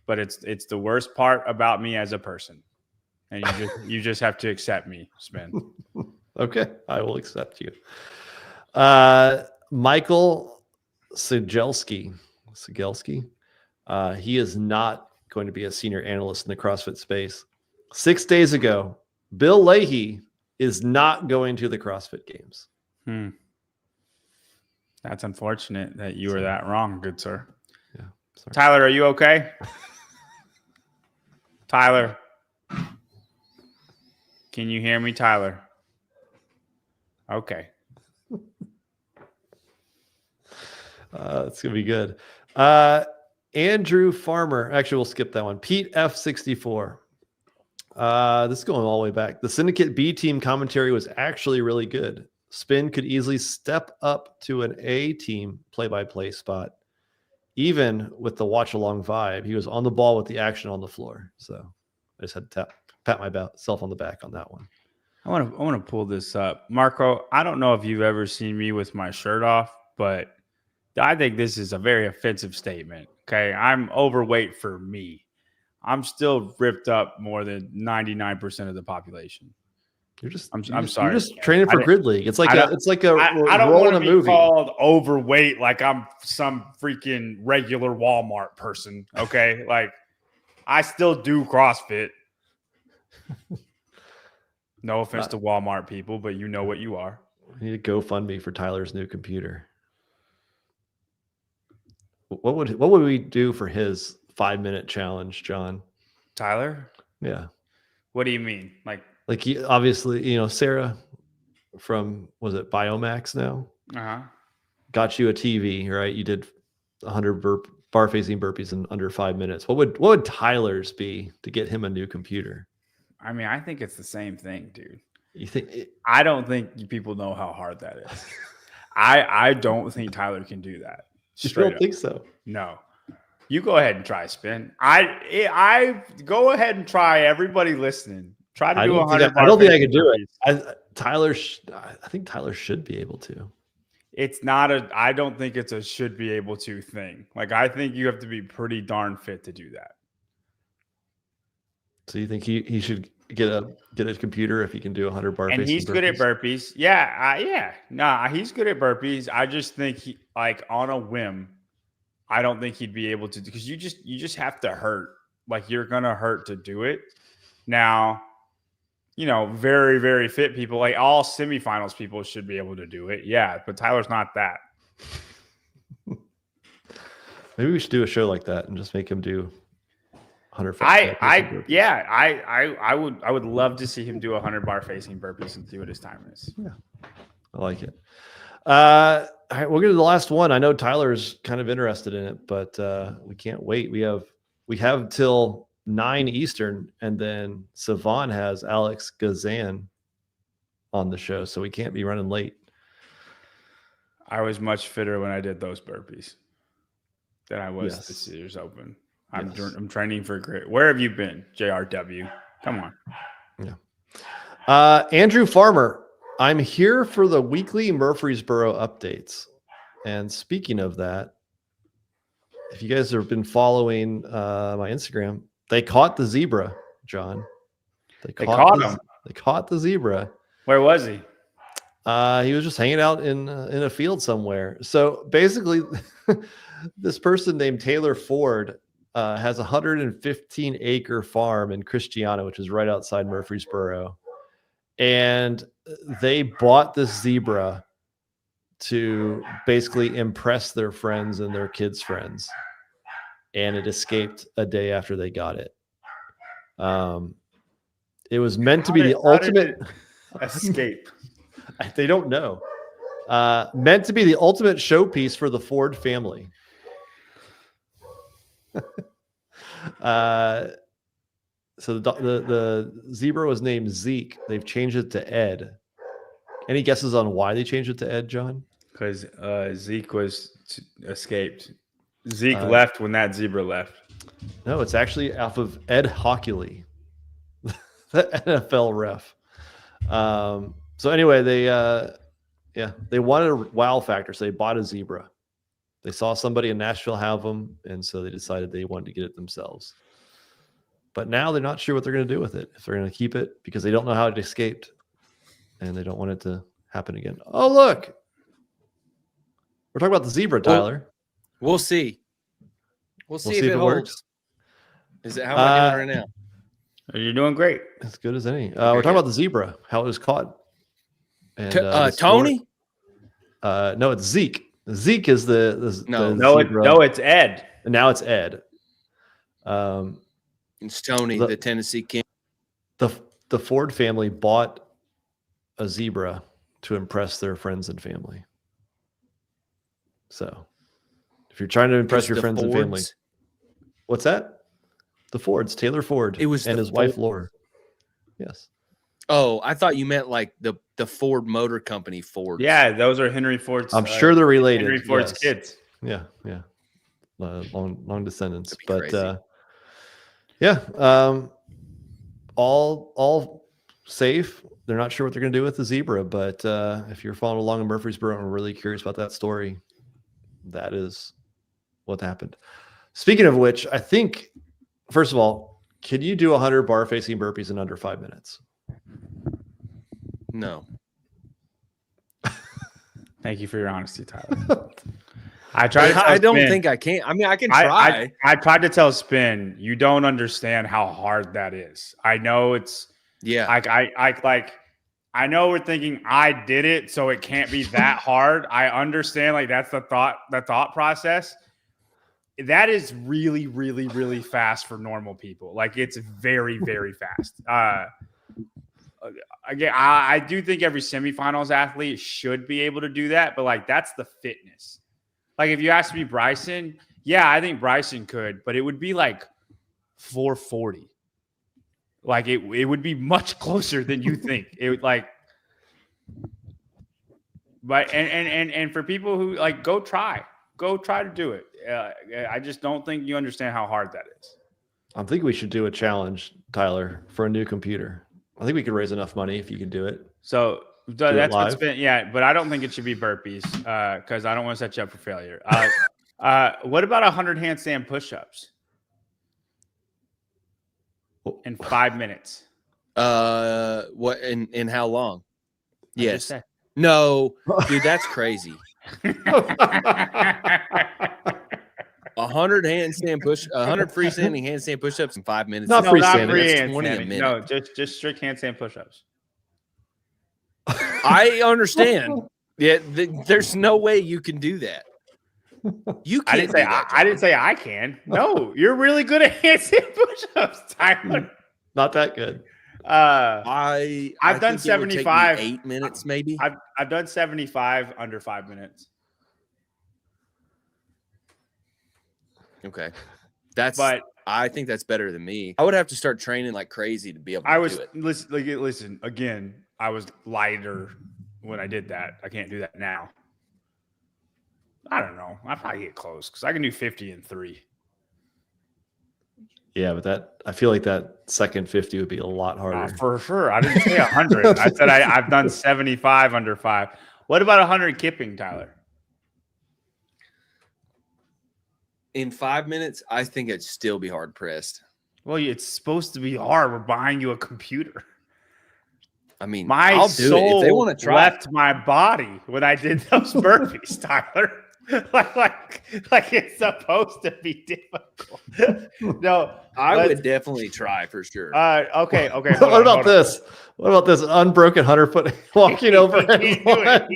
but it's the worst part about me as a person, and you just have to accept me, Spin. Okay, I will accept you. Michael Sigelski, he is not going to be a senior analyst in the CrossFit space. 6 days ago, Bill Leahy is not going to the CrossFit Games. That's unfortunate that you were that wrong, good sir. Yeah, sorry. Tyler, are you okay? Tyler, can you hear me, Tyler? Okay. It's gonna be good. Andrew Farmer. Actually, we'll skip that one. Pete F64. This is going all the way back. The Syndicate B team commentary was actually really good. Spin could easily step up to an A team play-by-play spot. Even with the watch-along vibe, he was on the ball with the action on the floor. So I just had to pat myself on the back on that one. I want to pull this up. Marco, I don't know if you've ever seen me with my shirt off, but I think this is a very offensive statement. Okay. I'm overweight for me. I'm still ripped up more than 99% of the population. I'm sorry. You're just training for Grid League. It's like I don't role want in to a be movie. called overweight like I'm some freaking regular Walmart person. Okay. Like I still do CrossFit. No offense to Walmart people, but you know what you are. We need a GoFundMe for Tyler's new computer. What would we do for his 5-minute challenge, John? Tyler? Yeah. What do you mean? Like Obviously, Sarah from, was it Biomax now? Got you a TV, right? You did 100 bar facing burpees in under 5 minutes. What would Tyler's be to get him a new computer? I mean, I think it's the same thing, dude. You think? I don't think people know how hard that is. I don't think Tyler can do that. You don't think so? No. You go ahead and try, Spin. I go ahead and try. Everybody listening, try to do 100. I don't think I could do it. I think Tyler should be able to. It's not I don't think it's a should be able to thing. Like I think you have to be pretty darn fit to do that. So you think he should get a computer if he can do 100 bar? And he's good at burpees. Yeah. Nah, he's good at burpees. I just think he, like on a whim, I don't think he'd be able to, because you just have to hurt. Like you're gonna hurt to do it. Now, very, very fit people, like all semifinals people should be able to do it. Yeah, but Tyler's not that. Maybe we should do a show like that and just make him do 100. I would love to see him do 100 bar facing burpees and see what his time is. Yeah, I like it. All right, we'll get to the last one. I know Tyler's kind of interested in it, but we can't wait. We have till 9 Eastern, and then Savon has Alex Gazan on the show, so we can't be running late. I was much fitter when I did those burpees than I was at the Caesars Open. I'm training for great. Where have you been, JRW? Come on. Yeah. Andrew Farmer. I'm here for the weekly Murfreesboro updates. And speaking of that, if you guys have been following my Instagram, they caught the zebra, John. They caught him. They caught the zebra. Where was he? He was just hanging out in a field somewhere. So basically, this person named Taylor Ford has a 115-acre farm in Christiana, which is right outside Murfreesboro. And they bought this zebra to basically impress their friends and their kids' friends. And it escaped a day after they got it. It was meant to be the ultimate escape. They don't know. Meant to be the ultimate showpiece for the Ford family. So the zebra was named Zeke. They've changed it to Ed. Any guesses on why they changed it to Ed, John? Because Zeke escaped. Zeke left when that zebra left. No, it's actually off of Ed Hockley. NFL ref. So anyway, they wanted a wow factor, so they bought a zebra. They saw somebody in Nashville have them, and so they decided they wanted to get it themselves. But now they're not sure what they're going to do with it. If they're going to keep it because they don't know how it escaped, and they don't want it to happen again. Oh, look, we're talking about the zebra, Tyler. We'll see. We'll see if it works. holds. Is it how am I doing right now? You're doing great. As good as any. We're talking about the zebra, how it was caught. And Tony? No, it's Zeke. Zeke is the No, it's Ed. And now it's Ed. It's Tony, the Tennessee King. The Ford family bought a zebra to impress their friends and family. So, if you're trying to impress your friends and family, what's that? The Fords, Taylor Ford, it was and his wife Laura. Yes. Oh, I thought you meant like the Ford Motor Company Ford. Yeah, those are Henry Ford's. I'm sure they're related. Henry Ford's kids. Yeah. Long descendants, but crazy. all safe. They're not sure what they're going to do with the zebra, but if you're following along in Murfreesboro and really curious about that story, that is what happened. Speaking of which, I think, first of all, can you do 100 bar facing burpees in under 5 minutes? No. Thank you for your honesty, Tyler. I don't think I can. I mean, I can try. I tried to tell Spin, you don't understand how hard that is. I know it's I know we're thinking I did it, so it can't be that hard. I understand, like that's the thought process. That is really, really, really fast for normal people. Like it's very, very fast. Again, I do think every semifinals athlete should be able to do that, but like that's the fitness. Like if you ask me Bryson, yeah, I think Bryson could, but it would be like 440. Like it would be much closer than you think. It would like, but and for people who like go try to do it. I just don't think you understand how hard that is. I think we should do a challenge, Tyler, for a new computer. I think we could raise enough money if you could do it. So that's what's been, but I don't think it should be burpees because I don't want to set you up for failure. What about 100 handstand push-ups in 5 minutes? What in how long? Yes. No, dude, that's crazy. 100 freestanding handstand push-ups in 5 minutes. Not freestanding. That's 20 a minute. No, just strict handstand push-ups. I understand. Yeah, there's no way you can do that. You can't. I didn't say I can. No, you're really good at handstand push-ups, Tyler. Not that good. I've done 75. 8 minutes, maybe. I've done 75 under 5 minutes. Okay, I think that's better than me. I would have to start training like crazy to be able to do it. Listen again. I was lighter when I did that. I can't do that now. I don't know. I probably get close because I can do 50 in 3. Yeah, but I feel like that second 50 would be a lot harder. For sure. I didn't say 100. I said I've done 75 under 5. What about 100 kipping, Tyler? In 5 minutes, I think it'd still be hard pressed. Well, it's supposed to be hard. We're buying you a computer. I mean, my soul if they want to try left my body when I did those burpees, Tyler. like it's supposed to be difficult. No, I would definitely try for sure. Okay. What about this? What about this unbroken 100-foot walking over? He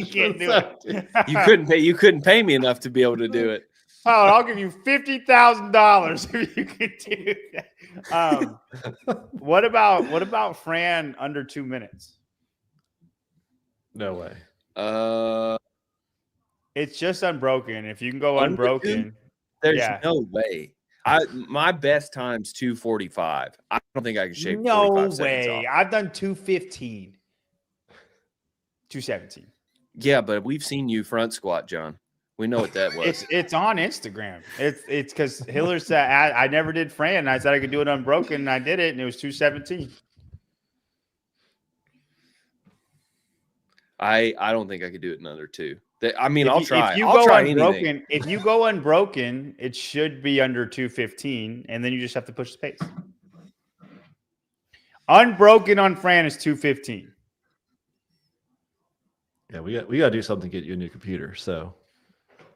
can't do it. You couldn't pay me enough to be able to do it. Oh, I'll give you $50,000 if you can do that. What about Fran under 2 minutes? No way. It's just unbroken. If you can go unbroken, there's no way. My best time's 2:45. I don't think I can shave. No 45 way. seconds off. I've done 2:15, 2:17. Yeah, but we've seen you front squat, John. We know what that was. It's on Instagram. It's because Hiller said I never did Fran. And I said I could do it unbroken, and I did it, and it was 2:17. I don't think I could do it in under 2. I mean, If I'll you- try. If you I'll go try unbroken, anything. if you go unbroken, it should be under 215, and then you just have to push the pace. Unbroken on Fran is 215. Yeah, we got to do something to get you a new computer. So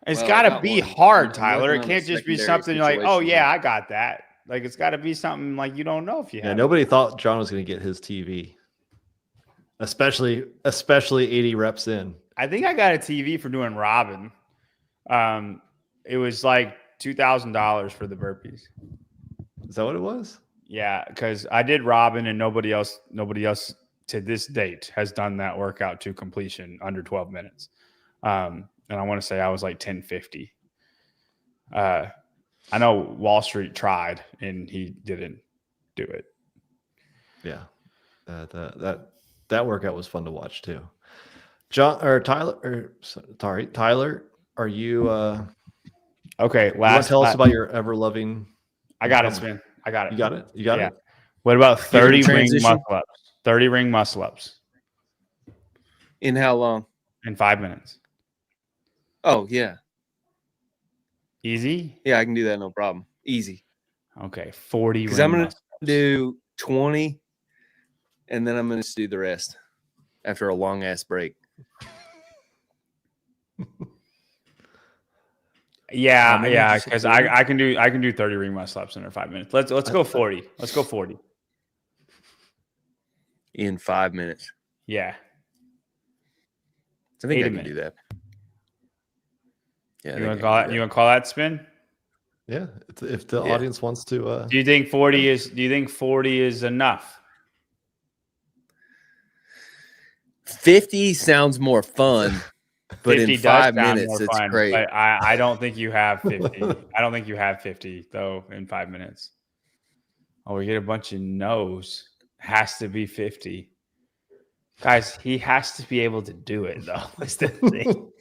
It's Well, got I to got be one. hard, I'm Tyler. working It on a can't just be secondary something you're like, oh situation yeah, now. I got that. Like it's got to be something like you don't know if you yeah, have. nobody thought John was going to get his TV, especially 80 reps in. I think I got a TV for doing Robin. It was like $2,000 for the burpees. Is that what it was? Yeah, because I did Robin, and nobody else to this date has done that workout to completion under 12 minutes. And I want to say I was like 1050. I know Wall Street tried, and he didn't do it. Yeah, that workout was fun to watch too. Tyler, are you? Okay, You want to tell us last- about your ever loving? I got it, Spin. I got it. You got it. You got Yeah. it. What about 30 ring transition? muscle ups? 30 ring muscle ups In how long? in 5 minutes. Oh, yeah. Easy. Yeah, I can do that. No problem. Easy. Okay, 40 Because ring I'm going muscle to ups. do 20, and then I'm going to do the rest after a long ass break. Yeah, maybe yeah, just because 40? I can do 30 ring muscle ups under 5 minutes. Let's go 40. Let's go 40. In 5 minutes. Yeah. I think 8 I a can minute. do that. Yeah. I You think want I to call can that? do You want to call that, Spin? Yeah, if the Yeah. audience wants to. Do you think 40 is? Do you think 40 is enough? 50 sounds more fun, but 50 in does 5 sound minutes, more it's fun, great. But I don't think you have 50. I don't think you have 50 though in 5 minutes. Oh, we get a bunch of no's. Has to be 50. Guys, he has to be able to do it though. That's the thing.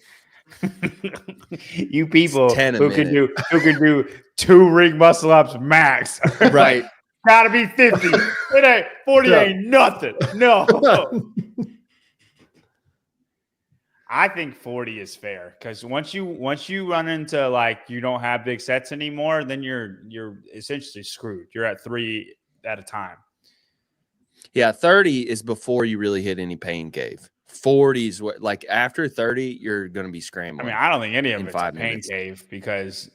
You people It's 10 a who can minute. do 2 ring muscle ups max. Right. Gotta be 50. It ain't 40 Yeah. ain't nothing. No. I think 40 is fair because once you run into like you don't have big sets anymore, then you're essentially screwed. You're at 3 at a time. Yeah, 30 is before you really hit any pain cave. 40 is what, like after 30, you're going to be I scrambling. mean, I don't think any of In it's a 5 pain minutes. cave because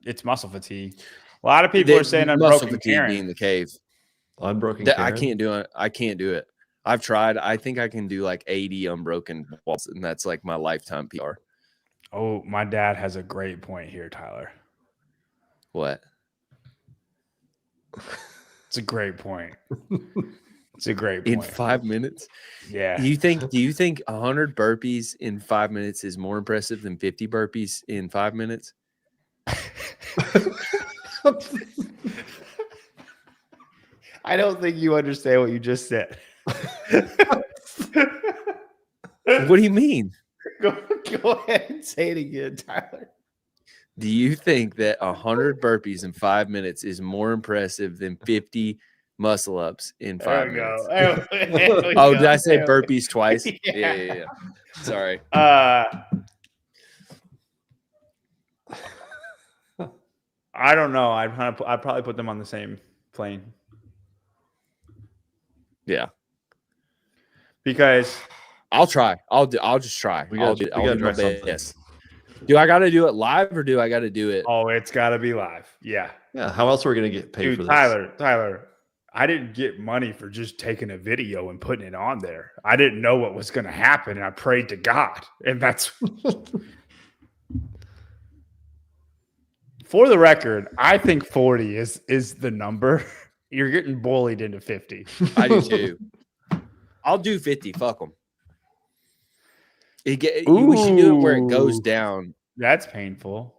it's muscle fatigue. A lot of people are saying muscle unbroken fatigue Karen. being the cave. Unbroken. I Karen? can't do it. I can't do it. I've tried. I think I can do like 80 unbroken walls, and that's like my lifetime PR. Oh, my dad has a great point here, Tyler. What? It's a great point. It's a great point. In 5 minutes? Yeah. Do you think 100 burpees in 5 minutes is more impressive than 50 burpees in 5 minutes? I don't think you understand what you just said. What do you mean? Go ahead and say it again, Tyler. Do you think that 100 burpees in 5 minutes is more impressive than 50 muscle ups in 5 minutes? Oh, did I say burpees twice? Yeah. Sorry. I don't know. I'd probably put them on the same plane Yeah. because I'll try. I'll just try. We I'll gotta do my try something. best. Do I got to do it live or do I got to do it? it's got to be live. Yeah. Yeah. How else are we gonna get paid Dude, for this? Tyler, I didn't get money for just taking a video and putting it on there. I didn't know what was going to happen, and I prayed to God. And that's for the record. I think 40 is the number. You're getting bullied into 50. I do too. I'll do 50. Fuck them. We should do it where it goes Ooh. down. That's painful.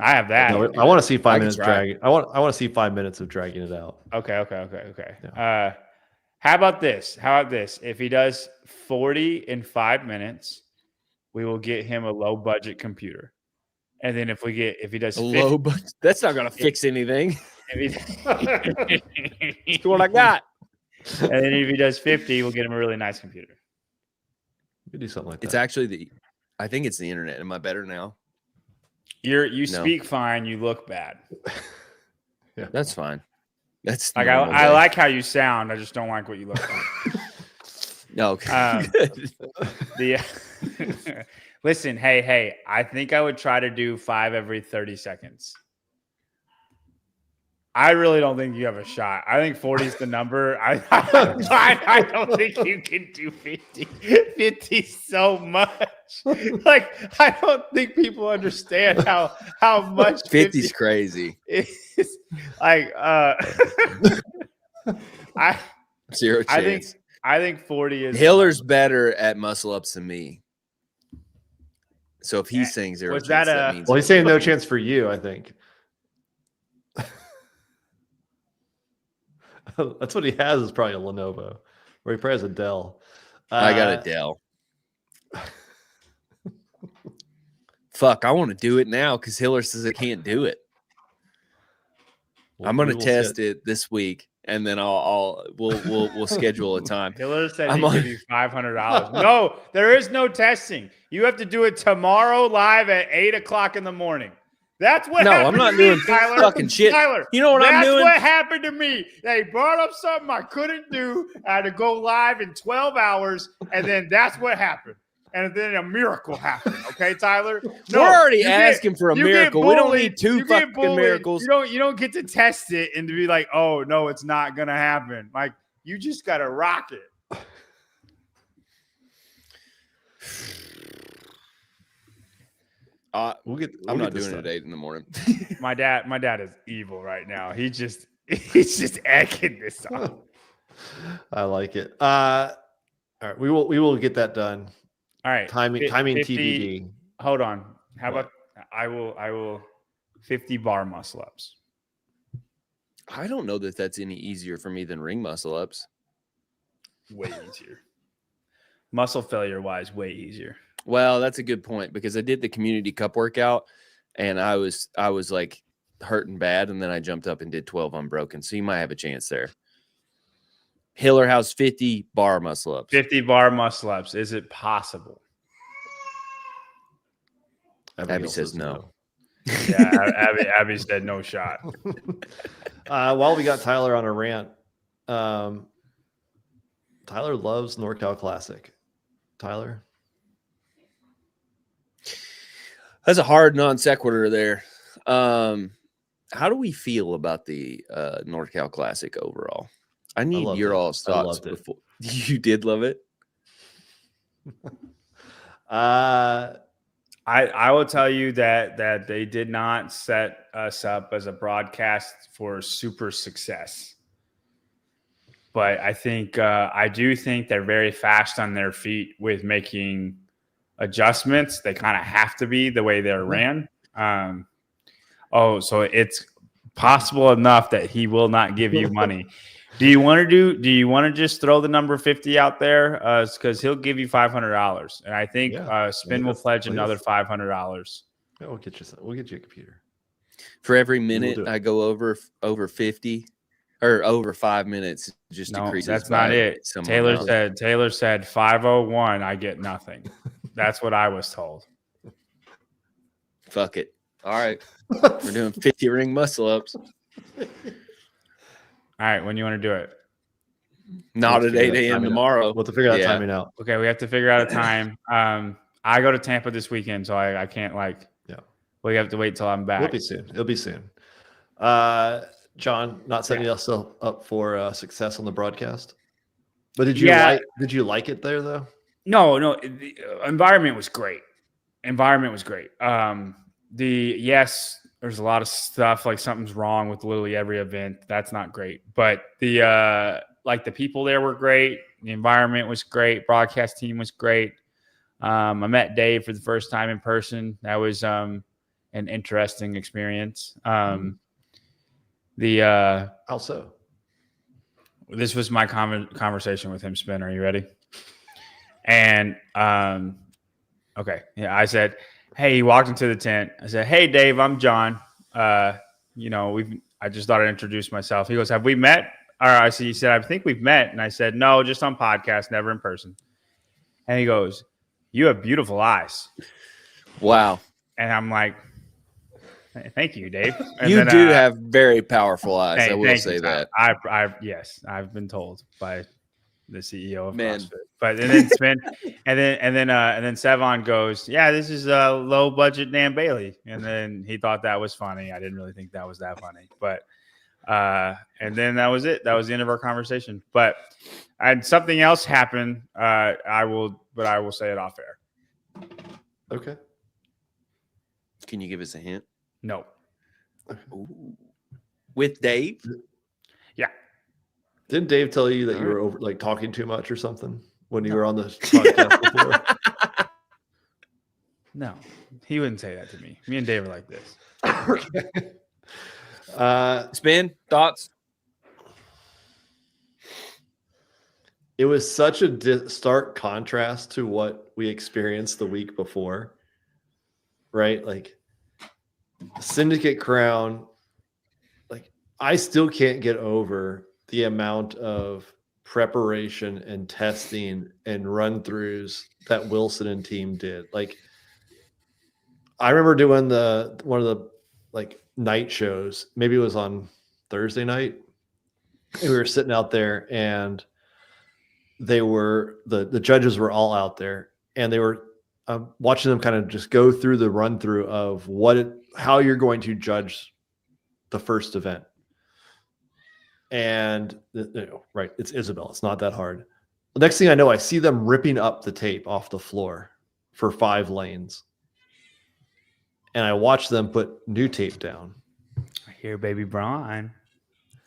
I have that. No, I want to see 5 I can minutes try. dragging. I want to see 5 minutes of dragging it out. Okay. How about this? If he does 40 in 5 minutes, we will get him a low budget computer. And then if he does A 50, low, but that's not gonna fix anything. if That's what I got. and then if he does 50, we'll get him a really nice computer. You do something like that. It's actually I think it's the internet. Am I better now? You speak fine. You look bad. Yeah. That's fine. That's like normal I day. like how you sound. I just don't like what you look like. No. Listen, hey, I think I would try to do 5 every 30 seconds. I really don't think you have a shot. I think 40 is the number. I don't think you can do 50. 50 so much. Like, I don't think people understand how much 50 is crazy. Is. Like, Zero chance. I think 40 is. Hiller's better at muscle ups than me. So if he's saying zero chance, that means. Well, he's saying no chance for you, I think. That's what he has is probably a Lenovo, or he probably has a Dell. I got a Dell. Fuck, I want to do it now because Hiller says I can't do it. I'm gonna test it this week, and then we'll schedule a time. Hiller said he'll give you $500. No, there is no testing. You have to do it tomorrow live at 8:00 in the morning. That's what happened. I'm not to me, doing Tyler. fucking shit. Tyler, you know what I'm doing? That's what happened to me. They brought up something I couldn't do. I had to go live in 12 hours, and then that's what happened. And then a miracle happened. Okay, Tyler? No, we're already asking for a miracle. We don't need 2 fucking miracles. You don't get to test it and to be like, oh no, it's not gonna happen. Like, you just gotta rock it. I'm not doing it at 8 in the morning. My dad is evil right now. He's just egging this up. I like it. All right, we will get that done. All right, timing 50, TBD. Hold on. How about I will 50 bar muscle ups. I don't know that that's any easier for me than ring muscle ups. Way easier. Muscle failure wise, way easier. Well, that's a good point because I did the community cup workout and I was like hurting bad, and then I jumped up and did 12 unbroken. So you might have a chance there. Hiller House 50 bar muscle ups. 50 bar muscle ups. Is it possible? Abby says no. Yeah, Abby said no shot. While we got Tyler on a rant, Tyler loves NorCal Classic. Tyler? That's a hard non sequitur there. How do we feel about the NorCal Classic overall? I need your all's thoughts before. You did love it? I will tell you that they did not set us up as a broadcast for super success. But I do think they're very fast on their feet with making adjustments. They kind of have to be the way they're ran. So it's possible enough that he will not give you money. Do you want to just throw the number 50 out there? Because he'll give you $500. And I think Spin will pledge another $500. Yeah, we'll get you a computer. For every minute I go over 50 or over 5 minutes, just decreases. That's not it. Taylor said 501, I get nothing. That's what I was told. Fuck it. All right. We're doing 50 ring muscle ups. All right, when you want to do it? Not at 8 a.m. tomorrow. We'll have to figure that timing out. Okay, we have to figure out a time. I go to Tampa this weekend, so I can't we have to wait till I'm back. It'll be soon. John, not setting us up for success on the broadcast. But did you like it there though? No, the environment was great. There's a lot of stuff like something's wrong with literally every event. That's not great. But the people there were great. The environment was great. Broadcast team was great. I met Dave for the first time in person. That was an interesting experience. How so? This was my conversation with him, Spin. Are you ready? And okay. Yeah, I said, hey, he walked into the tent. I said, hey, Dave, I'm John. I just thought I'd introduce myself. He goes, have we met? He said, I think we've met. And I said, no, just on podcast, never in person. And he goes, you have beautiful eyes. Wow. And I'm like, thank you, Dave. And You do have very powerful eyes. I will say that. Yes, I've been told by the CEO of Man. CrossFit. But and then Spin, and then Sevon goes, yeah, this is a low budget Dan Bailey, and then he thought that was funny. I didn't really think that was that funny, but and then that was it. That was the end of our conversation. But and something else happened. I will say it off air. Okay. Can you give us a hint? No. Ooh. With Dave? Yeah. Didn't Dave tell you that you were over like talking too much or something when you were on the podcast before? No, he wouldn't say that to me. Me and Dave are like this. Okay. Spin, thoughts? It was such a stark contrast to what we experienced the week before, right? Like Syndicate Crown, like I still can't get over the amount of preparation and testing and run-throughs that Wilson and team did. Like I remember doing one of the like night shows, maybe it was on Thursday night, and we were sitting out there and they were the judges were all out there and they were watching them kind of just go through the run through of how you're going to judge the first event. And right, it's Isabel. It's not that hard. The next thing I know, I see them ripping up the tape off the floor for 5 lanes. And I watch them put new tape down. I hear baby Brian.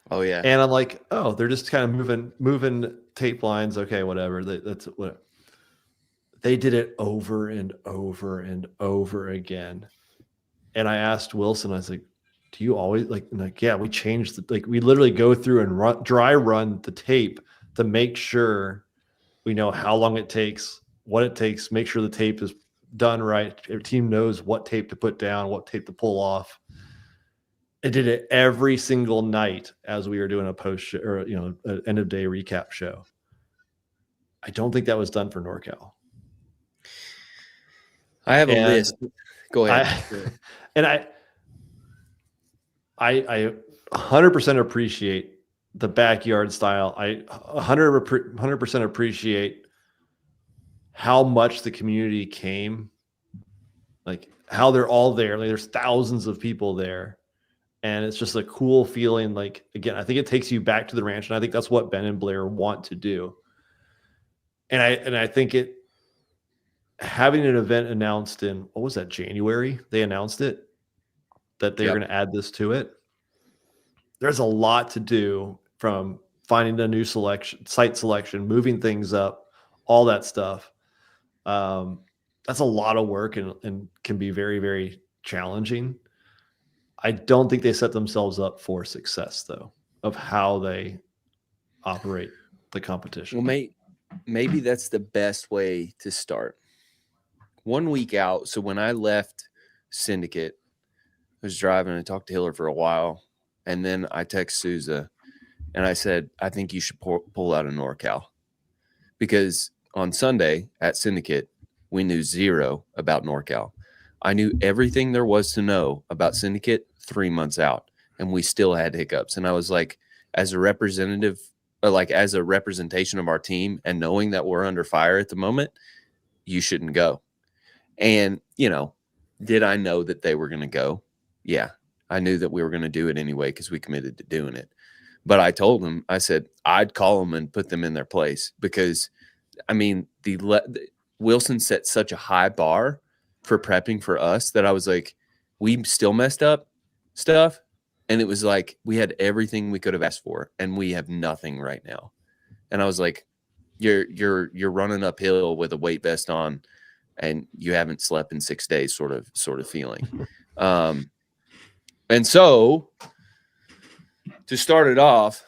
Oh yeah. And I'm like, oh, they're just kind of moving tape lines. Okay, whatever. That's what they did it over and over and over again. And I asked Wilson, I was like, do you always like, yeah, we changed we literally go through and dry run the tape to make sure we know how long it takes, what it takes, make sure the tape is done right. Your team knows what tape to put down, what tape to pull off. It did it every single night as we were doing a post show or an end of day recap show. I don't think that was done for NorCal. I have a list. Go ahead. I 100% appreciate the backyard style. I 100% appreciate how much the community came, like how they're all there. Like there's thousands of people there. And it's just a cool feeling. Like, again, I think it takes you back to the ranch. And I think that's what Ben and Blair want to do. And I think having an event announced in, what was that, January? They announced it, that they're going to add this to it. There's a lot to do, from finding a new site selection, moving things up, all that stuff. That's a lot of work and can be very, very challenging. I don't think they set themselves up for success, though, of how they operate the competition. Well, maybe that's the best way to start. 1 week out. So when I left Syndicate, I was driving and I talked to Hiller for a while. And then I text Souza and I said, I think you should pull out of NorCal. Because on Sunday at Syndicate, we knew zero about NorCal. I knew everything there was to know about Syndicate 3 months out, and we still had hiccups. And I was like, as a representative, or like as a representation of our team, and knowing that we're under fire at the moment, you shouldn't go. And, did I know that they were going to go? Yeah, I knew that we were going to do it anyway because we committed to doing it. But I told them, I said, I'd call them and put them in their place because, Wilson set such a high bar for prepping for us that I was like, we still messed up stuff. And it was like, we had everything we could have asked for and we have nothing right now. And I was like, you're running uphill with a weight vest on and you haven't slept in 6 days sort of feeling. And so to start it off,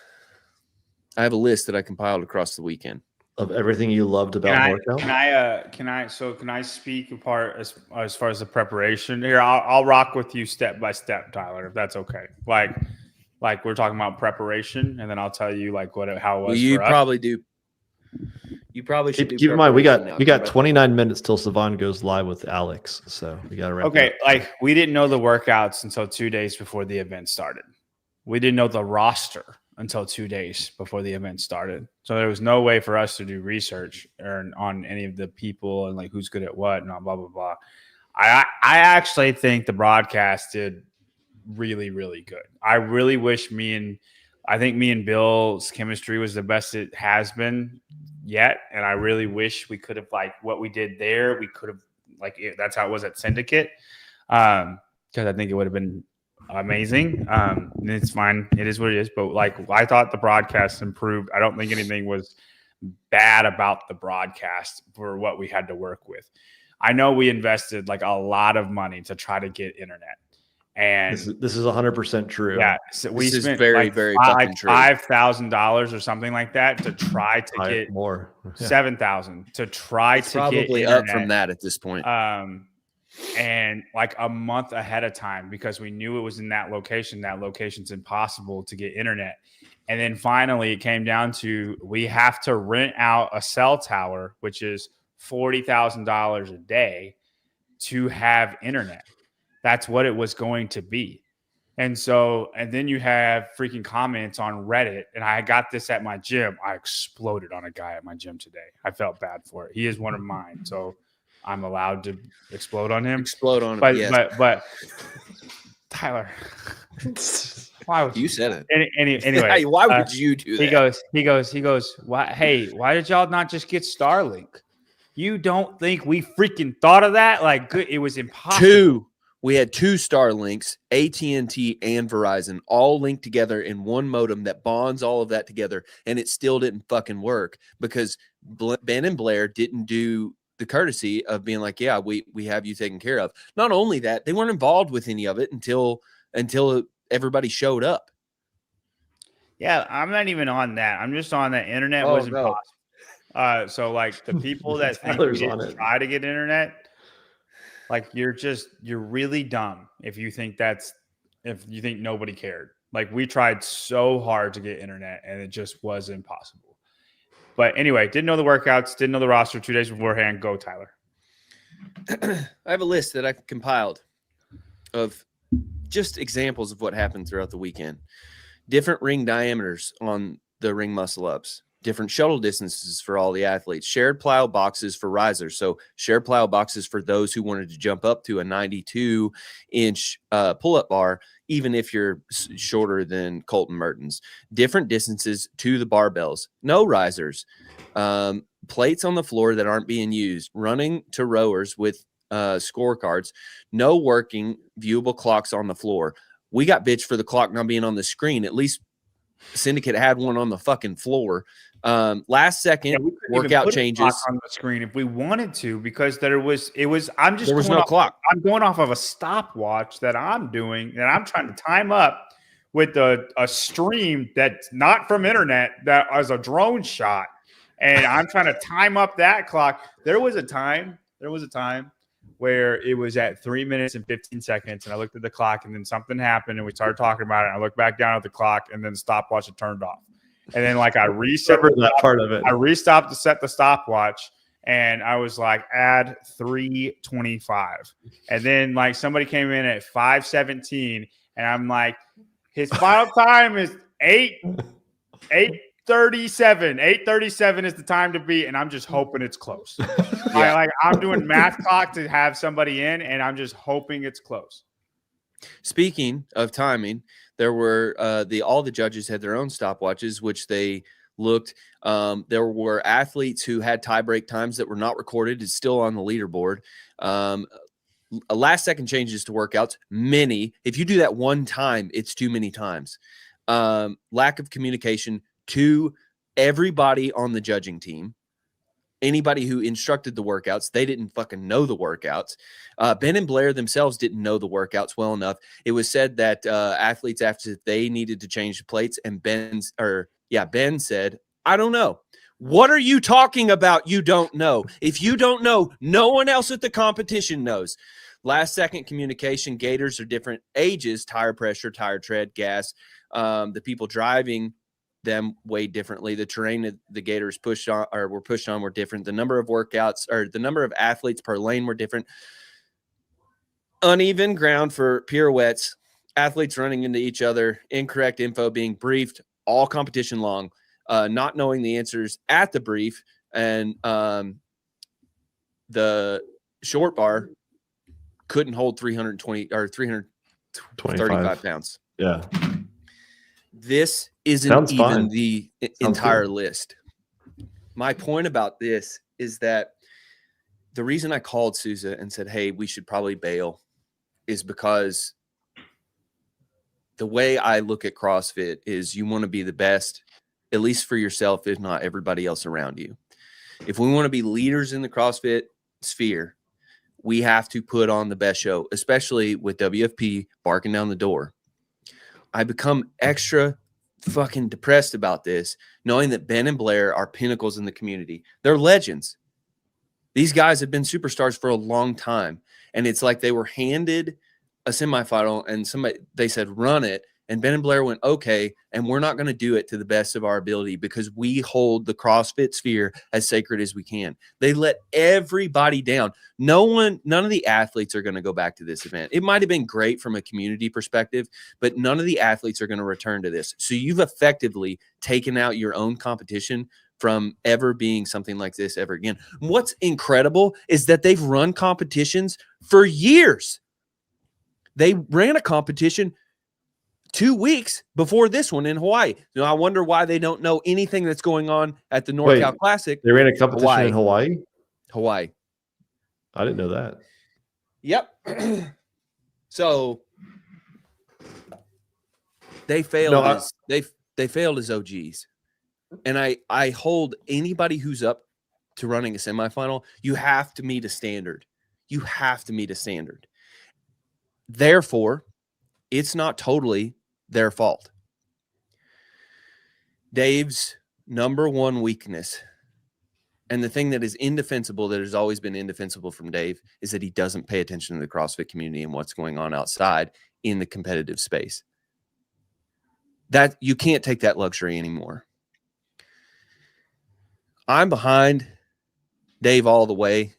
I have a list that I compiled across the weekend Of everything you loved about NorCal? Can I speak apart as far as the preparation here? I'll rock with you step by step, Tyler, if that's okay. Like we're talking about preparation, and then I'll tell you like how it was. You for us. probably do. You probably should Keep in mind, we got 29 minutes till Savon goes live with Alex, so we got to wrap. Okay, like we didn't know the workouts until 2 days before the event started. We didn't know the roster until 2 days before the event started. So there was no way for us to do research on any of the people and like who's good at what and blah blah blah. I actually think the broadcast did really, really good. I really wish I think me and Bill's chemistry was the best it has been yet. And I really wish we could have, like, what we did there, we could have, like, that's how it was at Syndicate. Because I think it would have been amazing. And it's fine. It is what it is. But, like, I thought the broadcast improved. I don't think anything was bad about the broadcast for what we had to work with. I know we invested, like, a lot of money to try to get internet. And this is 100% true. Yeah, so we spent very fucking true. $5,000 or something like that to try to get more. Yeah. $7,000 to try to probably get up from that at this point. And like a month ahead of time because we knew it was in that location. That location's impossible to get internet. And then finally, it came down to we have to rent out a cell tower, which is $40,000 a day to have internet. That's what it was going to be. And then you have freaking comments on Reddit. And I got this at my gym. I exploded on a guy at my gym today. I felt bad for it. He is one of mine. So I'm allowed to explode on him. Explode on him, yes. But Tyler, why would you said it? Anyway, why would you do that? He goes, why did y'all not just get Starlink? You don't think we freaking thought of that? Like, good, it was impossible. We had 2 Starlinks, AT&T and Verizon, all linked together in one modem that bonds all of that together, and it still didn't fucking work because Ben and Blair didn't do the courtesy of being like, yeah, we have you taken care of. Not only that, they weren't involved with any of it until everybody showed up. Yeah, I'm not even on that. I'm just on that internet was impossible. So like the people that think try to get internet, like you're really dumb if you think nobody cared. Like we tried so hard to get internet and it just was impossible. But anyway, didn't know the workouts, didn't know the roster 2 days beforehand. Go, Tyler. I have a list that I compiled of just examples of what happened throughout the weekend. Different ring diameters on the ring muscle ups. Different shuttle distances for all the athletes, shared plow boxes for risers. So shared plow boxes for those who wanted to jump up to a 92-inch pull-up bar, even if you're shorter than Colton Mertens. Different distances to the barbells. No risers. Plates on the floor that aren't being used. Running to rowers with scorecards. No working viewable clocks on the floor. We got bitched for the clock not being on the screen. At least Syndicate had one on the fucking floor. Last second workout changes on the screen if we wanted to, because there was no clock. I'm going off of a stopwatch that I'm doing, and I'm trying to time up with a stream that's not from internet, that was a drone shot, and I'm trying to time up that clock. There was a time where it was at 3 minutes and 15 seconds, and I looked at the clock, and then something happened, and we started talking about it. And I looked back down at the clock, and then the stopwatch had turned off. And then, like, I reset that part of it. I restopped to set the stopwatch, and I was like, add 3:25. And then, like, somebody came in at 5:17, and I'm like, his final time is 8:37. 8:37 is the time to be, and I'm just hoping it's close. Yeah. I'm doing math clock to have somebody in, and I'm just hoping it's close. Speaking of timing, there were all the judges had their own stopwatches, which they looked. There were athletes who had tiebreak times that were not recorded. It's still on the leaderboard. Last second changes to workouts. Many. If you do that one time, it's too many times. Lack of communication to everybody on the judging team. Anybody who instructed the workouts, they didn't fucking know the workouts. Ben and Blair themselves didn't know the workouts well enough. It was said that athletes, after they needed to change the plates, and Ben said, I don't know. What are you talking about? You don't know. If you don't know, no one else at the competition knows. Last second communication. Gators are different ages, tire pressure, tire tread, gas. The people driving them way differently. The terrain that the Gators pushed on or were pushed on were different. The number of workouts or the number of athletes per lane were different. Uneven ground for pirouettes, athletes running into each other, incorrect info being briefed, all competition long, not knowing the answers at the brief, and the short bar couldn't hold 320 or 335 pounds. Yeah. This isn't Sounds even fine. the Sounds entire good. list. My point about this is that the reason I called Sousa and said, hey, we should probably bail is because the way I look at CrossFit is you want to be the best, at least for yourself, if not everybody else around you. If we want to be leaders in the CrossFit sphere, we have to put on the best show, especially with WFP barking down the door. I become extra fucking depressed about this, knowing that Ben and Blair are pinnacles in the community. They're legends. These guys have been superstars for a long time. And it's like they were handed a semifinal and they said, run it. And Ben and Blair went, okay, and we're not going to do it to the best of our ability because we hold the CrossFit sphere as sacred as we can. They let everybody down. None of the athletes are going to go back to this event. It might have been great from a community perspective, but none of the athletes are going to return to this. So you've effectively taken out your own competition from ever being something like this ever again. What's incredible is that they've run competitions for years. They ran a competition 2 weeks before this one in Hawaii. Now, I wonder why they don't know anything that's going on at the NorCal Classic. They ran a competition in Hawaii? Hawaii. I didn't know that. Yep. So they failed they failed as OGs. And I hold anybody who's up to running a semifinal, you have to meet a standard. You have to meet a standard. Therefore, it's not totally their fault. Dave's number one weakness, and the thing that is indefensible, that has always been indefensible from Dave, is that he doesn't pay attention to the CrossFit community and what's going on outside in the competitive space. That you can't take that luxury anymore. I'm behind Dave all the way,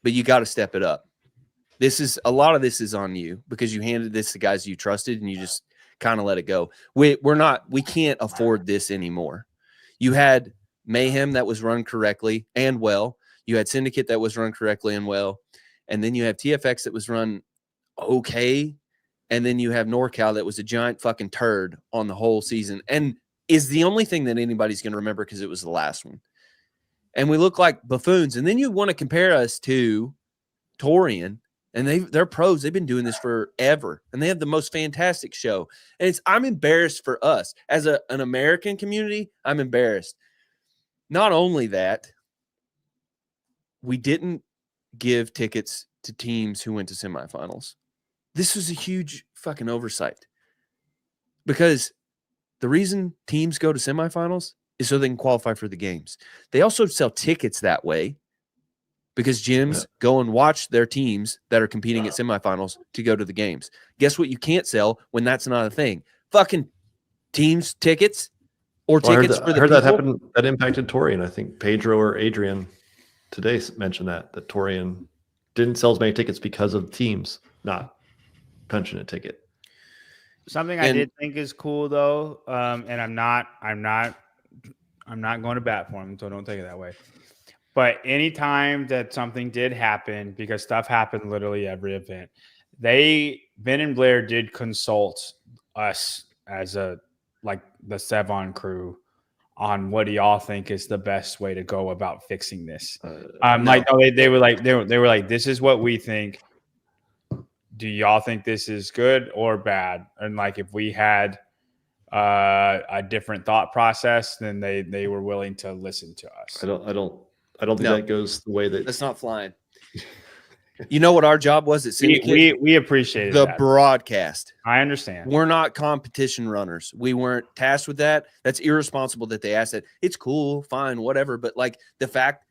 but you got to step it up. A lot of this is on you because you handed this to guys you trusted and you just kind of let it go. We can't afford this anymore. You had Mayhem that was run correctly and well. You had Syndicate that was run correctly and well. And then you have TFX that was run okay. And then you have NorCal that was a giant fucking turd on the whole season. And is the only thing that anybody's going to remember because it was the last one. And we look like buffoons. And then you want to compare us to Torian, and they're pros. They've been doing this forever, and they have the most fantastic show. And I'm embarrassed for us. As an American community, I'm embarrassed. Not only that, we didn't give tickets to teams who went to semifinals. This was a huge fucking oversight because the reason teams go to semifinals is so they can qualify for the games. They also sell tickets that way because gyms go and watch their teams that are competing at semifinals to go to the games. Guess what you can't sell when that's not a thing? Fucking teams tickets or tickets for the people. I heard that happened. That impacted Torian. I think Pedro or Adrian today mentioned that Torian didn't sell as many tickets because of teams not punching a ticket. Something I did think is cool though, and I'm not going to bat for him, so don't take it that way. But anytime that something did happen, because stuff happened literally every event, Ben and Blair did consult us as the Sevon crew on what do y'all think is the best way to go about fixing this. They were like, this is what we think. Do y'all think this is good or bad? And like, if we had a different thought process, then they were willing to listen to us. I don't think that goes the way that. That's not flying. You know what our job was at Syndicate? We appreciated the broadcast. I understand. We're not competition runners. We weren't tasked with that. That's irresponsible that they asked that. It's cool, fine, whatever. But like the fact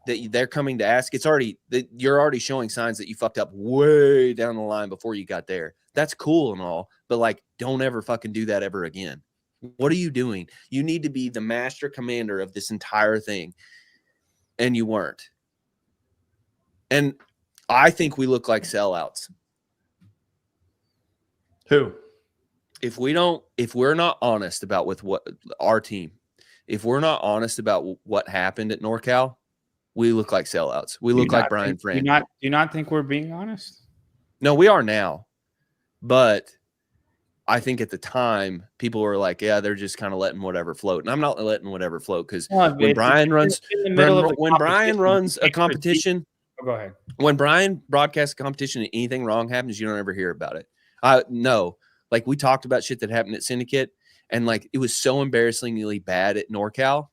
that they're coming to ask, you're already showing signs that you fucked up way down the line before you got there. That's cool and all, but like, don't ever fucking do that ever again. What are you doing? You need to be the master commander of this entire thing. And you weren't. And I think we look like sellouts. Who? If we're not honest about what our team, if we're not honest about what happened at NorCal, we look like sellouts. We look like Brian Friend. Do you not think we're being honest? No, we are now. But I think at the time, people were like, yeah, they're just kind of letting whatever float. And I'm not letting whatever float because when Brian runs a competition, go ahead. When Brian broadcasts a competition and anything wrong happens, you don't ever hear about it. No, like we talked about shit that happened at Syndicate, and like it was so embarrassingly bad at NorCal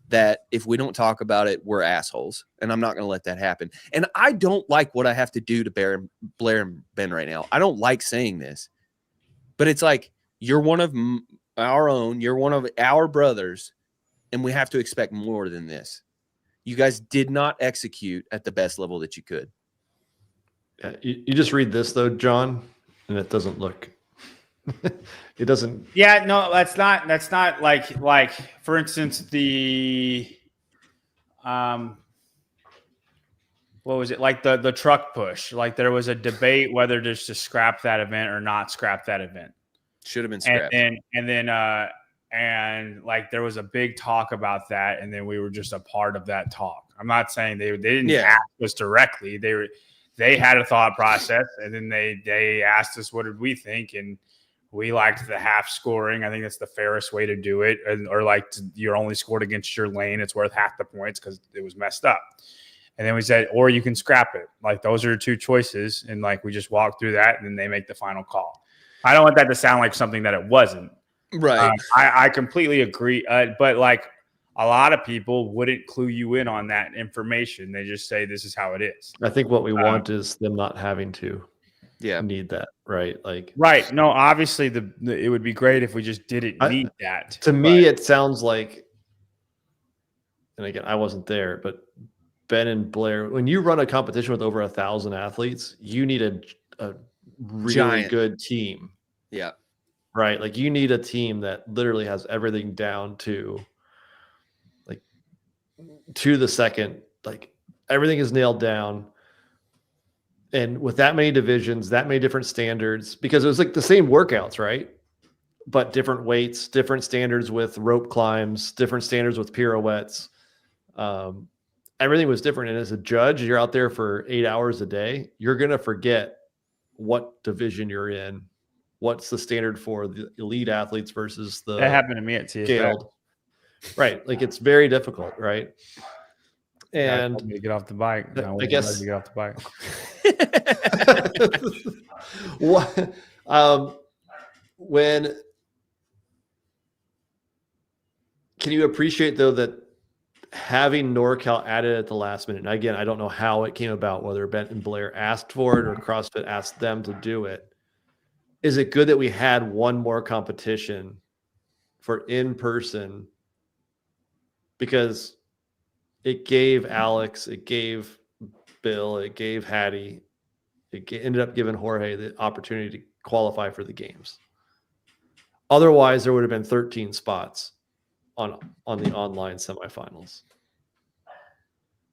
that if we don't talk about it, we're assholes. And I'm not going to let that happen. And I don't like what I have to do to Blair and Ben right now. I don't like saying this. But it's like, you're one of our own. You're one of our brothers. And we have to expect more than this. You guys did not execute at the best level that you could. You just read this, though, John, and it doesn't look. It doesn't. Yeah, no, that's not like for instance, the what was it, like the truck push? Like there was a debate whether just to scrap that event or not scrap that event. Should have been scrapped. And like there was a big talk about that, and then we were just a part of that talk. I'm not saying they didn't ask us directly. They had a thought process, and then they asked us what did we think, and we liked the half scoring. I think that's the fairest way to do it, or like you're only scored against your lane. It's worth half the points because it was messed up. And then we said, or you can scrap it. Like those are your two choices. And like we just walked through that and then they make the final call. I don't want that to sound like something that it wasn't. Right. I completely agree. But like a lot of people wouldn't clue you in on that information. They just say, this is how it is. I think what we want is them not having to need that. Right. Like, right. No, obviously it would be great if we just didn't need that. To me, it sounds like, and again, I wasn't there, but Ben and Blair, when you run a competition with over 1,000 athletes, you need a really good team. Yeah. Right. Like you need a team that literally has everything down to the second, like everything is nailed down. And with that many divisions, that many different standards, because it was like the same workouts, right? But different weights, different standards with rope climbs, different standards with pirouettes. Everything was different. And as a judge, you're out there for 8 hours a day. You're going to forget what division you're in. What's the standard for the elite athletes versus the that happened to me at TSA. Right. Like it's very difficult. Right. And to get off the bike. I guess to get off the bike. When can you appreciate though that having NorCal added at the last minute? And again, I don't know how it came about, whether Ben and Blair asked for it or CrossFit asked them to do it. Is it good that we had one more competition for in-person? Because it gave Alex, it gave Bill, it gave Hattie, ended up giving Jorge the opportunity to qualify for the games. Otherwise, there would have been 13 spots on the online semifinals.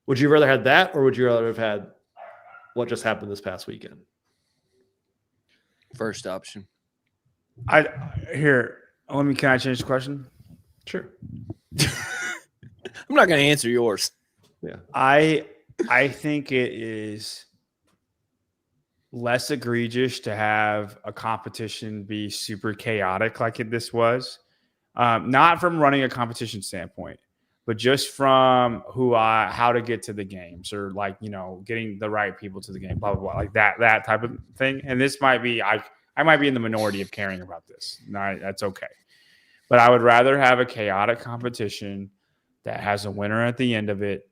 Would you rather have that, or would you rather have had what just happened this past weekend? First option. Can I change the question? Sure. I'm not going to answer yours. Yeah. I think it is less egregious to have a competition be super chaotic like this was. Not from running a competition standpoint, but just from how to get to the games, or like, getting the right people to the game, blah, blah, blah, like that type of thing. And this might be, I might be in the minority of caring about this. No, that's okay. But I would rather have a chaotic competition that has a winner at the end of it.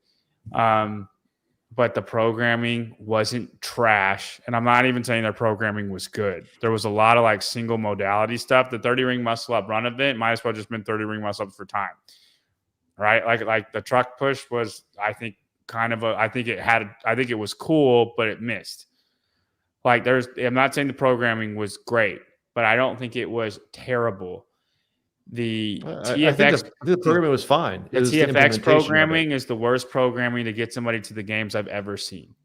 But the programming wasn't trash. And I'm not even saying their programming was good. There was a lot of like single modality stuff. The 30 ring muscle up run event might as well just been 30 ring muscle up for time. Right? Like the truck push was, I think, I think it was cool, but it missed. I'm not saying the programming was great, but I don't think it was terrible. The I think the programming was fine. The TFX programming is the worst programming to get somebody to the games I've ever seen.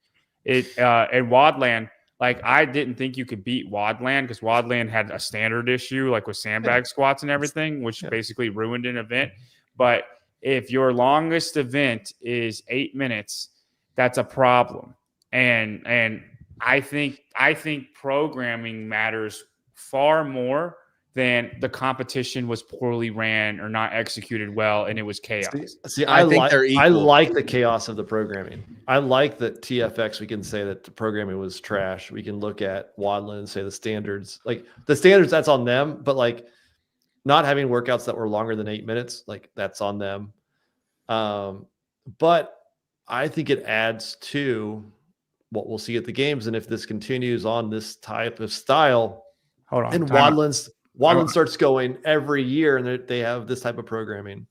In Wadland, like I didn't think you could beat Wadland because Wadland had a standard issue, like with sandbag squats and everything, which basically ruined an event. But if your longest event is 8 minutes, that's a problem. And I think programming matters far more than the competition was poorly ran or not executed well, and it was chaos. See, I like the chaos of the programming. I like that TFX. We can say that the programming was trash. We can look at Wadland and say the standards, like the standards, that's on them. But like not having workouts that were longer than 8 minutes, like that's on them. But I think it adds to what we'll see at the games, and if this continues on this type of style, and Wadland starts going every year, and they have this type of programming.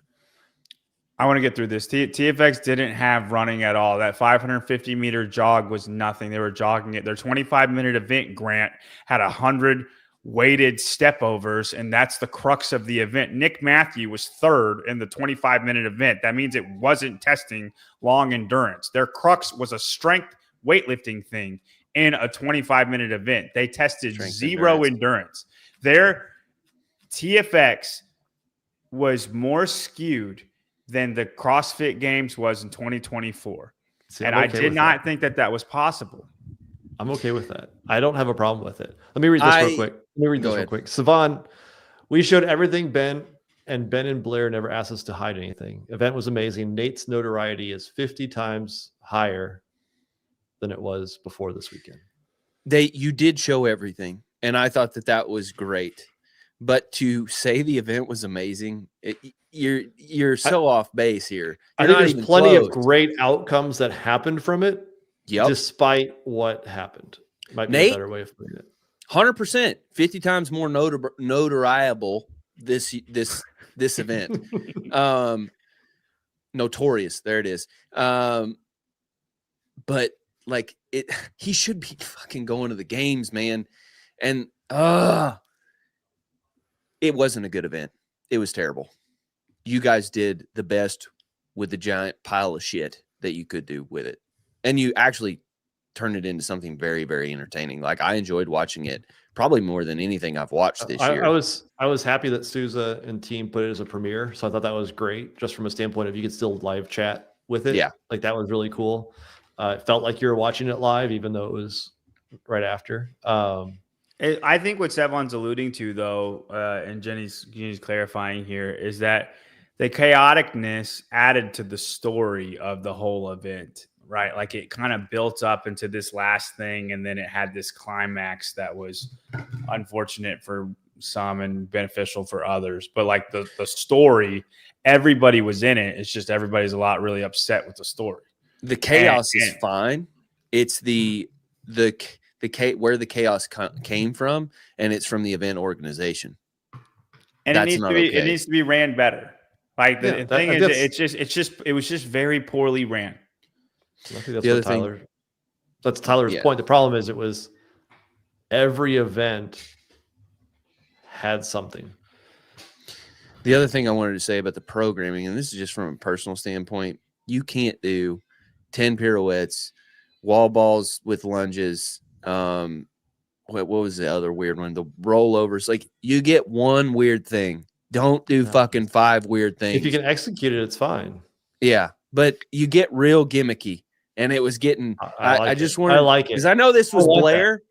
I want to get through this. TFX didn't have running at all. That 550-meter jog was nothing. They were jogging it. Their 25-minute event, Grant, had 100 weighted step overs, and that's the crux of the event. Nick Matthew was third in the 25-minute event. That means it wasn't testing long endurance. Their crux was a strength weightlifting thing in a 25-minute event. They tested zero endurance. Their TFX was more skewed than the CrossFit Games was in 2024. And I did not think that was possible. I'm okay with that. I don't have a problem with it. Let me read this real quick. Savan, we showed everything Ben and Blair never asked us to hide anything. Event was amazing. Nate's notoriety is 50 times higher than it was before this weekend. You did show everything, and I thought that was great. But to say the event was amazing, you're so off base here. I think there's plenty of great outcomes that happened from it, despite what happened. Might be a better way of putting it. 100%, 50 times more notoriable this event. Notorious, there it is. But like he should be fucking going to the games, man. And it wasn't a good event. It was terrible. You guys did the best with the giant pile of shit that you could do with it. And you actually turned it into something very, very entertaining. Like I enjoyed watching it probably more than anything I've watched this year. I was happy that Souza and team put it as a premiere. So I thought that was great, just from a standpoint of you could still live chat with it. Yeah. Like that was really cool. It felt like you were watching it live, even though it was right after. I think what Sevon's alluding to, though, and Jenny's clarifying here, is that the chaoticness added to the story of the whole event, right? Like it kind of built up into this last thing, and then it had this climax that was unfortunate for some and beneficial for others. But like the story, everybody was in it. It's just everybody's really upset with the story. The chaos is fine. It's where the chaos came from, and it's from the event organization. And it needs to be ran better. Like the thing is, it was just very poorly ran. I think that's Tyler's point. The problem is it was every event had something. The other thing I wanted to say about the programming, and this is just from a personal standpoint, you can't do 10 pirouettes, wall balls with lunges. What was the other weird one? The rollovers. Like you get one weird thing. Don't do fucking 5 weird things. If you can execute it, it's fine. Yeah, but you get real gimmicky, and it was getting. I just wanted. I like it because I know this was Blair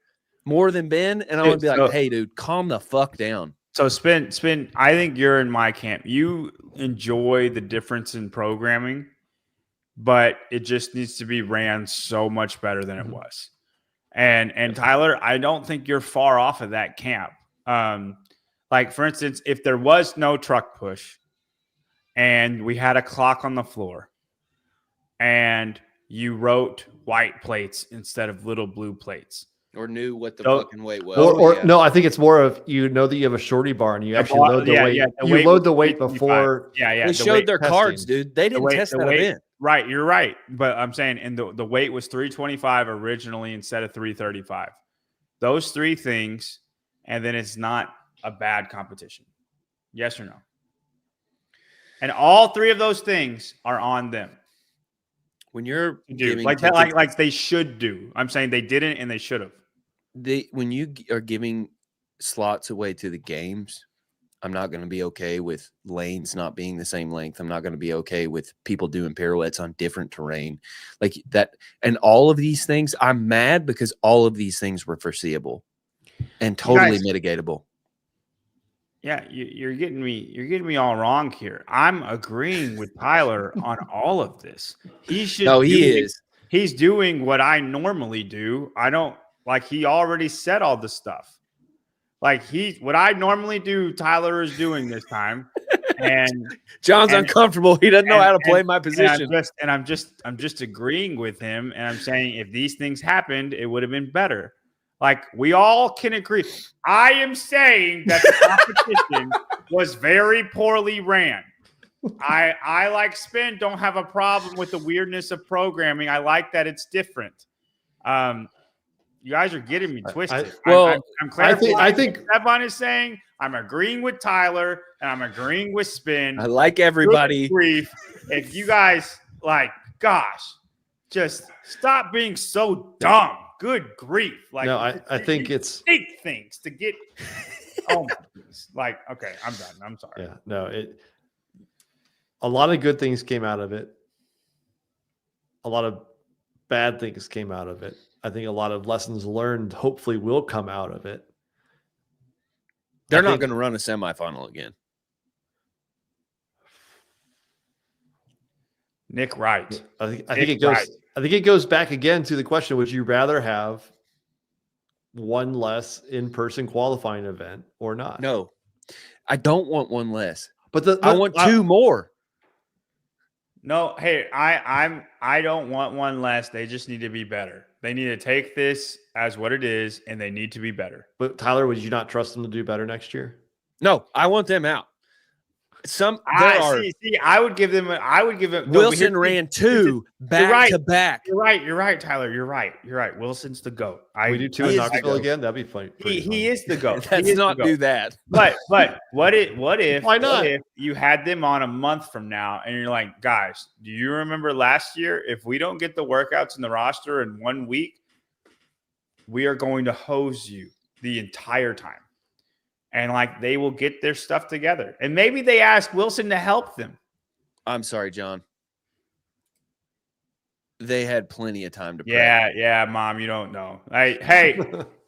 more than Ben, and I would be like, "Hey, dude, calm the fuck down." So, Spin. I think you're in my camp. You enjoy the difference in programming, but it just needs to be ran so much better than it was. And Tyler, I don't think you're far off of that camp. Like, for instance, if there was no truck push and we had a clock on the floor and you wrote white plates instead of little blue plates. Or knew what the fucking weight was. No, I think it's more of that you have a shorty bar and you actually load the weight. You load the weight before. Yeah. They showed their cards, dude. They didn't test that event. Right, you're right. But I'm saying, and the weight was 325 originally instead of 335. Those 3 things, and then it's not a bad competition. Yes or no? And all three of those things are on them. When you're Dude, giving like they should do. I'm saying they didn't and they should have. When you are giving slots away to the games, I'm not going to be okay with lanes not being the same length. I'm not going to be okay with people doing pirouettes on different terrain like that. And all of these things, I'm mad because all of these things were foreseeable and totally mitigatable. Yeah, you're getting me all wrong here. I'm agreeing with Tyler on all of this. He's doing what I normally do. I don't like he already said all the stuff. Like what I normally do, Tyler is doing this time. And John's uncomfortable. He doesn't know how to play my position. I'm just agreeing with him. And I'm saying if these things happened, it would have been better. Like we all can agree. I am saying that the competition was very poorly ran. I like spin, don't have a problem with the weirdness of programming. I like that it's different. You guys are getting me twisted. I'm clarifying. I think Stefan is saying I'm agreeing with Tyler and I'm agreeing with spin. I like everybody. Grief. If you guys gosh, just stop being so dumb. Good grief. Like no, I think it's big things to get. Oh my goodness. Like, okay, I'm done. I'm sorry. Yeah, no, a lot of good things came out of it. A lot of bad things came out of it. I think a lot of lessons learned hopefully will come out of it. They're not going to run a semifinal again. Nick Wright. I think it goes back again to the question: would you rather have one less in-person qualifying event or not? No, I don't want one less. But I want two more. No, hey, I don't want one less. They just need to be better. They need to take this as what it is, and they need to be better. But Tyler, would you not trust them to do better next year? No, I want them out. I would give them. Wilson ran two back to back. You're right, Tyler. You're right. Wilson's the GOAT. We do two in Knoxville again. That'd be funny. He is the GOAT. Let's not do that. But what if? Why not? What if you had them on a month from now, and you're like, guys, do you remember last year? If we don't get the workouts in the roster in 1 week, we are going to hose you the entire time. And like they will get their stuff together. And maybe they ask Wilson to help them. I'm sorry, John. They had plenty of time to prep. Yeah, Mom, you don't know. Hey, they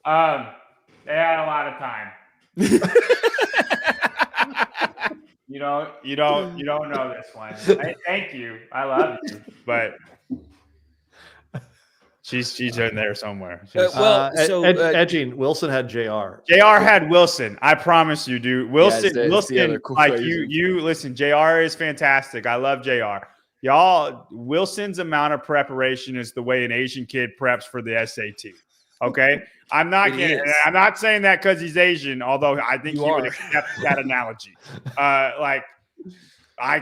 had a lot of time. you don't know this one. Thank you. I love you. But She's in there somewhere. Edging. Wilson had JR. JR had Wilson. I promise you, dude. Wilson, cool like you listen, JR is fantastic. I love JR. Y'all, Wilson's amount of preparation is the way an Asian kid preps for the SAT. Okay? I'm not saying that because he's Asian, although I think he would accept that analogy. I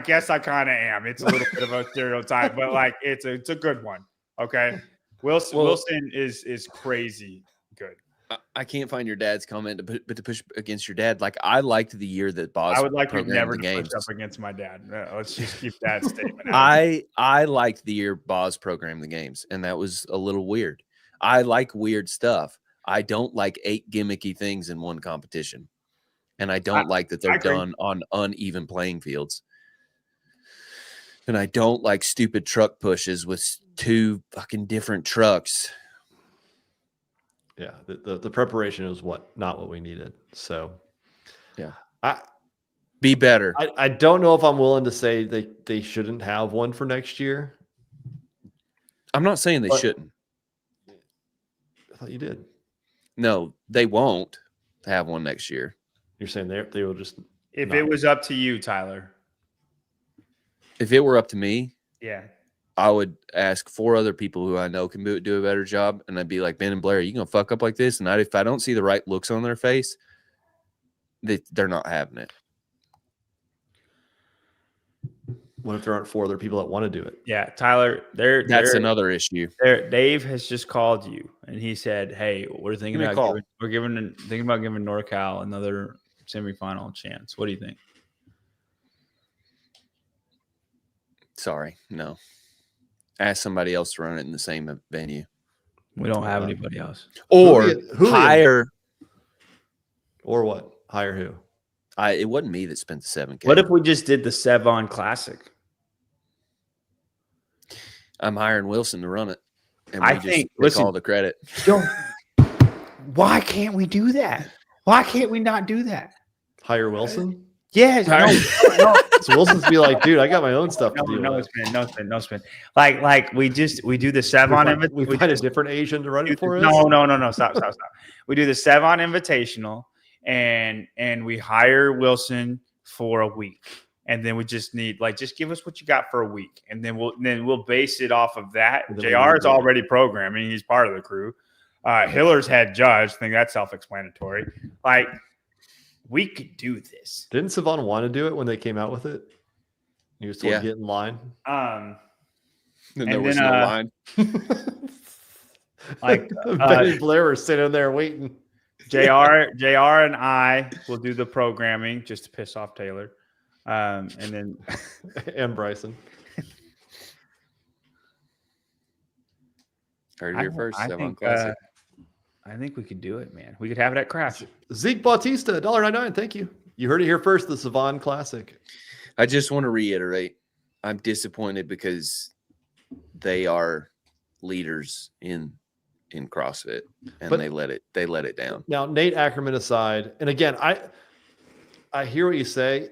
guess I kind of am. It's a little bit of a stereotype, but like it's a good one. Okay. Wilson is crazy good. I can't find your dad's comment, but to push against your dad, like I liked the year that Boz. I would like you never to push up against my dad. Let's just keep that statement out. I liked the year Boz programmed the games, and that was a little weird. I like weird stuff. I don't like 8 gimmicky things in one competition, and I don't like that they're done on uneven playing fields. And I don't like stupid truck pushes with 2 fucking different trucks. Yeah, the preparation is not what we needed. So, yeah, be better. I don't know if I'm willing to say they shouldn't have one for next year. I'm not saying they shouldn't. I thought you did. No, they won't have one next year. You're saying they will just. If it was up to you, Tyler. If it were up to me, yeah, I would ask 4 other people who I know can do a better job, and I'd be like, Ben and Blair, are you gonna fuck up like this? And if I don't see the right looks on their face, they're not having it. What if there aren't 4 other people that want to do it? Yeah, Tyler, that's another issue. Dave has just called you, and he said, "Hey, we're thinking about giving NorCal another semifinal chance. What do you think?" Sorry, no. Ask somebody else to run it in the same venue. We don't have anybody else. Or Julian. hire. Or what? Hire who? It wasn't me that spent the $7K. What if we just did the Sevon Classic? I'm hiring Wilson to run it. And I we think- just take all the credit. Why can't we do that? Why can't we not do that? Hire Wilson? Yes. No. So Wilson's be like, dude, I got my own stuff to deal with. No spin. Like we do the Sevon We find a different Asian to run it for us? No. Stop. We do the Sevon Invitational and we hire Wilson for a week. And then we just need just give us what you got for a week. And then we'll base it off of that. JR is already programming. He's part of the crew. Hiller's head judge. I think that's self-explanatory. We could do this. Didn't Savon want to do it when they came out with it? He was told to get in line. And there was no line. Benny Blair was sitting there waiting. JR and I will do the programming just to piss off Taylor. And then and Bryson. Heard it here first. Sevon Classic. I think we could do it, man. We could have it at Craft. Zeke Bautista, $1.99. Thank you. You heard it here first. The Savon Classic. I just want to reiterate, I'm disappointed because they are leaders in CrossFit, and they let it down. Now, Nate Ackerman aside, and again, I hear what you say.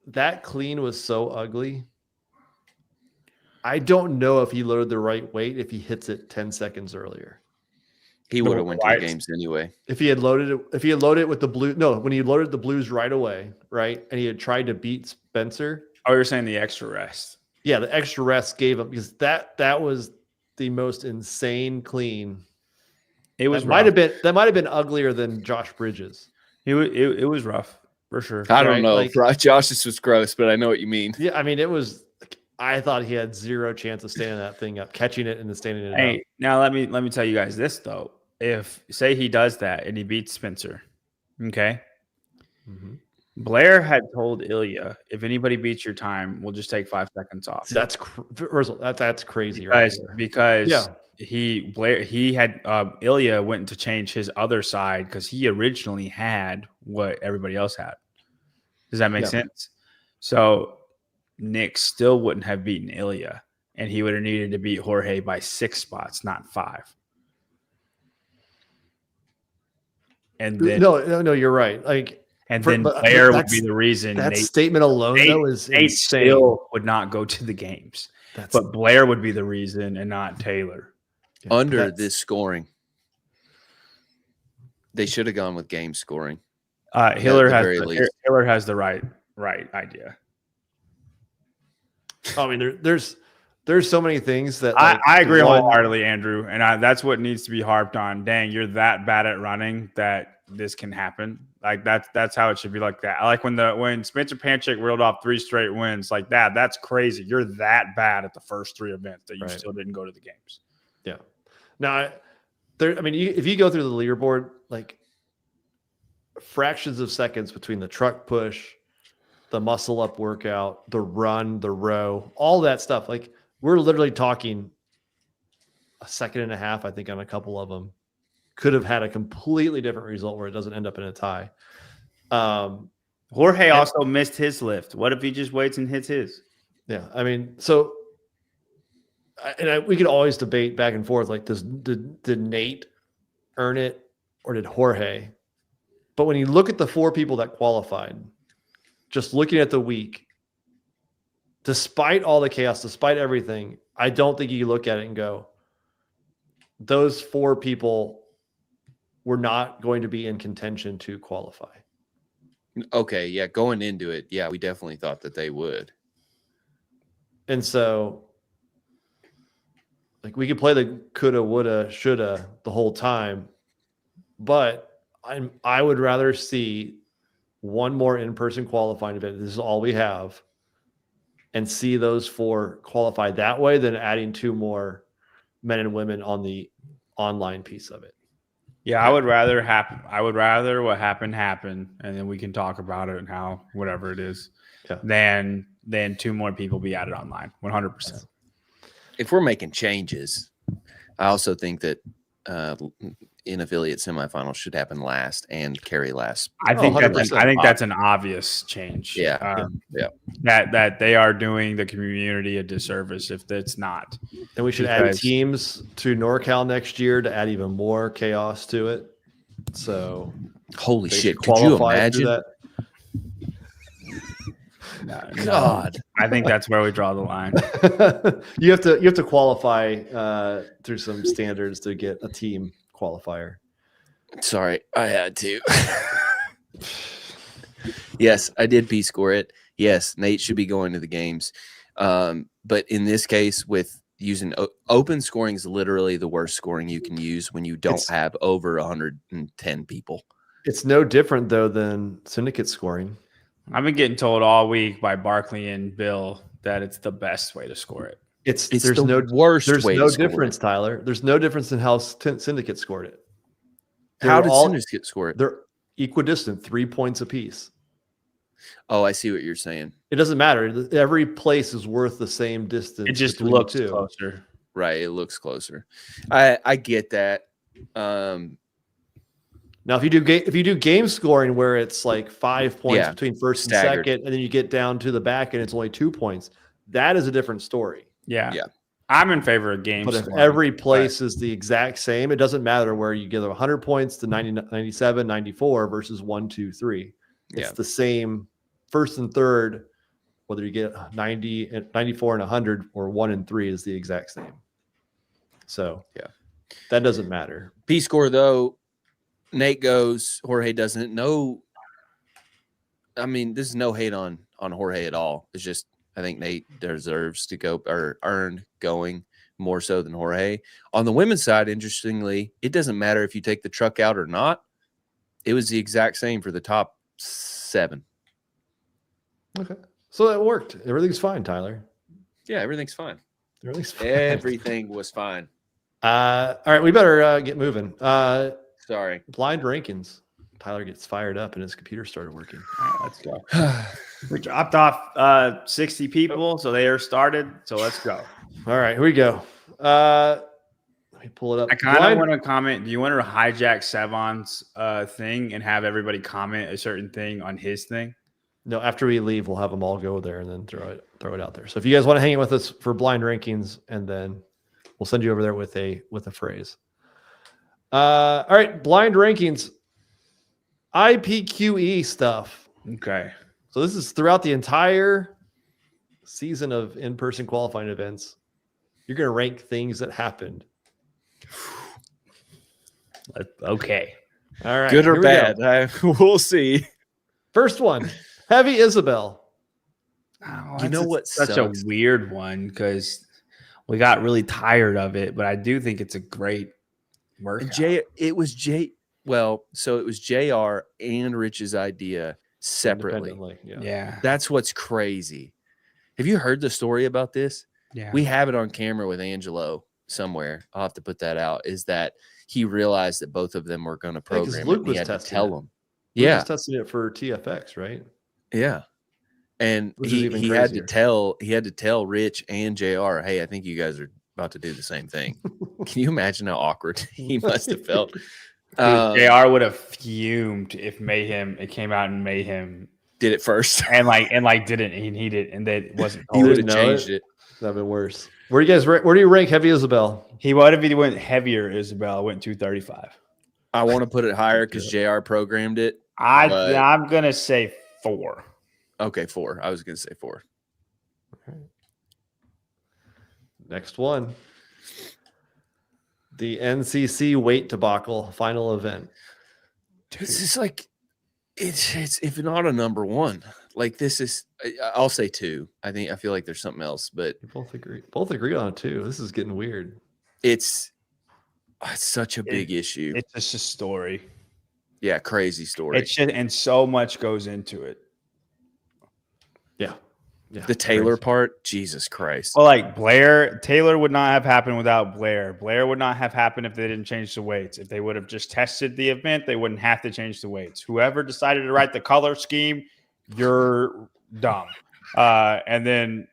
That clean was so ugly. I don't know if he loaded the right weight if he hits it 10 seconds earlier. He would have went to the games anyway. If he had loaded it with the blue, when he loaded the blues right away, right, and he had tried to beat Spencer. Oh, you're saying the extra rest? Yeah, the extra rest gave him because that was the most insane clean. It was that might have been uglier than Josh Bridges. It was rough for sure. I don't know. Josh's was gross, but I know what you mean. Yeah, I mean it was. I thought he had zero chance of standing that thing up, catching it, and then standing it up. Hey, now let me tell you guys this though. If say he does that and he beats Spencer, okay. Mm-hmm. Blair had told Ilya, if anybody beats your time, we'll just take 5 seconds off. That's crazy, because he had Ilya went to change his other side because he originally had what everybody else had. Does that make sense? So Nick still wouldn't have beaten Ilya, and he would have needed to beat Jorge by 6 spots, not 5. And then no, you're right. Then Blair would be the reason. That statement alone, though, is Nate insane. still would not go to the games, but Blair would be the reason and not Taylor. Under this scoring, they should have gone with game scoring. Hiller has the right idea. I mean, there's so many things that I agree wholeheartedly, Andrew, and that's what needs to be harped on. Dang, you're that bad at running that this can happen. That's how it should be like that. I like when Spencer Panchik reeled off 3 straight wins like that. That's crazy. You're that bad at the first 3 events that you still didn't go to the games. Yeah. Now, if you go through the leaderboard, fractions of seconds between the truck push, the muscle up workout, the run, the row, all that stuff. We're literally talking a second and a half, I think, on a couple of them. Could have had a completely different result where it doesn't end up in a tie. Jorge also missed his lift. What if he just waits and hits his? Yeah. I mean, so we could always debate back and forth, did Nate earn it or did Jorge? But when you look at the 4 people that qualified, just looking at the week, despite all the chaos, despite everything, I don't think you look at it and go, those 4 people were not going to be in contention to qualify. Okay, yeah, going into it, yeah, we definitely thought that they would. And so, we could play the coulda, woulda, shoulda the whole time, but I would rather see one more in-person qualifying event. This is all we have, and see those 4 qualify that way than adding 2 more men and women on the online piece of it. Yeah, I would rather what happened happen, and then we can talk about it and how whatever it is, than 2 more people be added online. 100%. If we're making changes, I also think that in affiliate semifinals should happen last and carry last. I think that's an obvious change. Yeah. That they are doing the community a disservice if it's not. And we should add teams to NorCal next year to add even more chaos to it. So, holy shit! Could you imagine that? God, I think that's where we draw the line. you have to qualify through some standards to get a team qualifier. Sorry, I had to. Yes, I did P-score it. Yes, Nate should be going to the games. But in this case, with using open scoring is literally the worst scoring you can use when you don't have over 110 people. It's no different, though, than syndicate scoring. I've been getting told all week by Barkley and Bill that it's the best way to score it. There's no worst way to score difference, Tyler. There's no difference in how syndicate scored it. How did syndicate score it? They're equidistant, 3 points apiece. Oh, I see what you're saying. It doesn't matter. Every place is worth the same distance. It just looks closer. Right. It looks closer. I get that. Now, if you do game scoring where it's like 5 points between first and second, and then you get down to the back and it's only 2 points, that is a different story. Yeah. I'm in favor of game But scoring. If every place is the exact same, it doesn't matter where you give them 100 points to 90, 97, 94 versus 1, 2, 3. It's the same first and third, whether you get 90, 94 and 100 or 1 and 3 is the exact same. So that doesn't matter. P-score, though, Nate goes, Jorge doesn't know. I mean, this is no hate on Jorge at all. It's just I think Nate deserves to go or earned going more so than Jorge. On the women's side, interestingly, it doesn't matter if you take the truck out or not. It was the exact same for the top 7. Okay. So that worked. Everything's fine, Tyler. Yeah, everything's fine. Everything's fine. Everything was fine. All right, we better get moving. Sorry. Blind rankings. Tyler gets fired up and his computer started working. All right, let's go. We dropped off 60 people, so they are started. So let's go. All right, here we go. Let me pull it up. I kind of want to comment. Do you want to hijack Savon's thing and have everybody comment a certain thing on his thing? No, after we leave, we'll have them all go there and then throw it out there. So if you guys want to hang with us for blind rankings, and then we'll send you over there with a phrase. All right, blind rankings, IPQE stuff. Okay. So this is throughout the entire season of in-person qualifying events. You're going to rank things that happened. Okay. All right. Good or bad? We'll see. First one, Heavy Isabel. Oh, you know what? Such a weird one because we got really tired of it, but I do think it's a great workout. It was JR and Rich's idea separately. Yeah. That's what's crazy. Have you heard the story about this? Yeah. We have it on camera with Angelo somewhere. I'll have to put that out. Is that he realized that both of them were going to program it, and he had to tell them. Luke was testing it for TFX, right? Yeah. And he had to tell Rich and JR, hey, I think you guys are about to do the same thing. Can you imagine how awkward he must have felt? JR would have fumed if it came out and Mayhem did it first and didn't and he did and that wasn't he would have changed it. That'd been worse. Where do you rank Heavy Isabel? He would have went heavier. Isabel went 235. I want to put it higher because JR programmed it. I'm gonna say 4. Okay, 4. I was gonna say 4. Okay. Next one. The NCC weight debacle final event. This is like it's if not a number 1. Like this is I'll say 2. I feel like there's something else, but we both agree on it too. This is getting weird. It's such a big issue. It's just a story. Yeah, crazy story. It's just, and so much goes into it. Yeah. Yeah, The Taylor crazy. part, Jesus Christ. Well, like Taylor would not have happened without Blair. Blair would not have happened if they didn't change the weights. If they would have just tested the event, they wouldn't have to change the weights. Whoever decided to write the color scheme, you're dumb. And then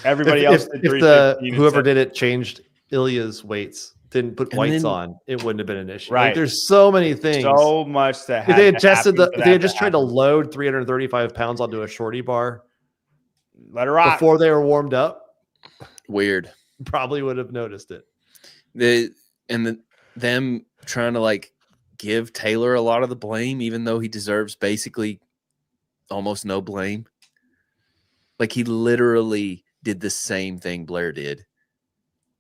everybody else did If 315 and whoever said- did it changed Ilya's weights, didn't put And whites then- on, it wouldn't have been an issue. Right. Like, there's so many things. so much that if they had to tested happen for if they had that just tried to happen. load 335 pounds onto a shorty bar Let her rock. before they were warmed up, Weird. probably would have noticed it. Them trying to like give Taylor a lot of the blame, even though he deserves basically almost no blame. Like he literally did the same thing Blair did.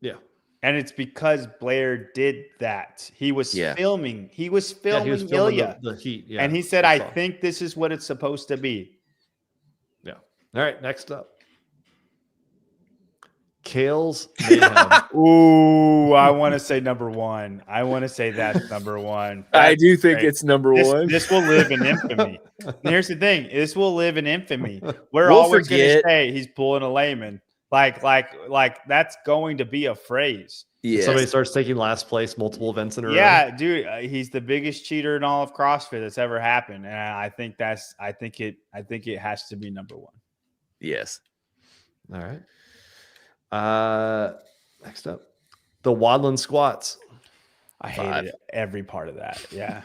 Yeah. And it's because Blair did that. He was filming. He was filming, He was filming Ilya. the heat. Yeah. And he said, that's I all. think this is what it's supposed to be. Yeah. All right. Next up. Kale's Mayhem. Ooh, I want to say number one. I want to say that's number one. I do think great. it's number one. This will live in infamy. And here's the thing: this will live in infamy. We're We'll always going to forget. say he's pulling a layman. Like that's going to be a phrase. Yes. Somebody starts taking last place multiple events in a row. Yeah, dude, he's the biggest cheater in all of CrossFit that's ever happened, and I think it has to be number one. Yes. All right. Next up, the Wadland squats. I 5. hated every part of that. Yeah.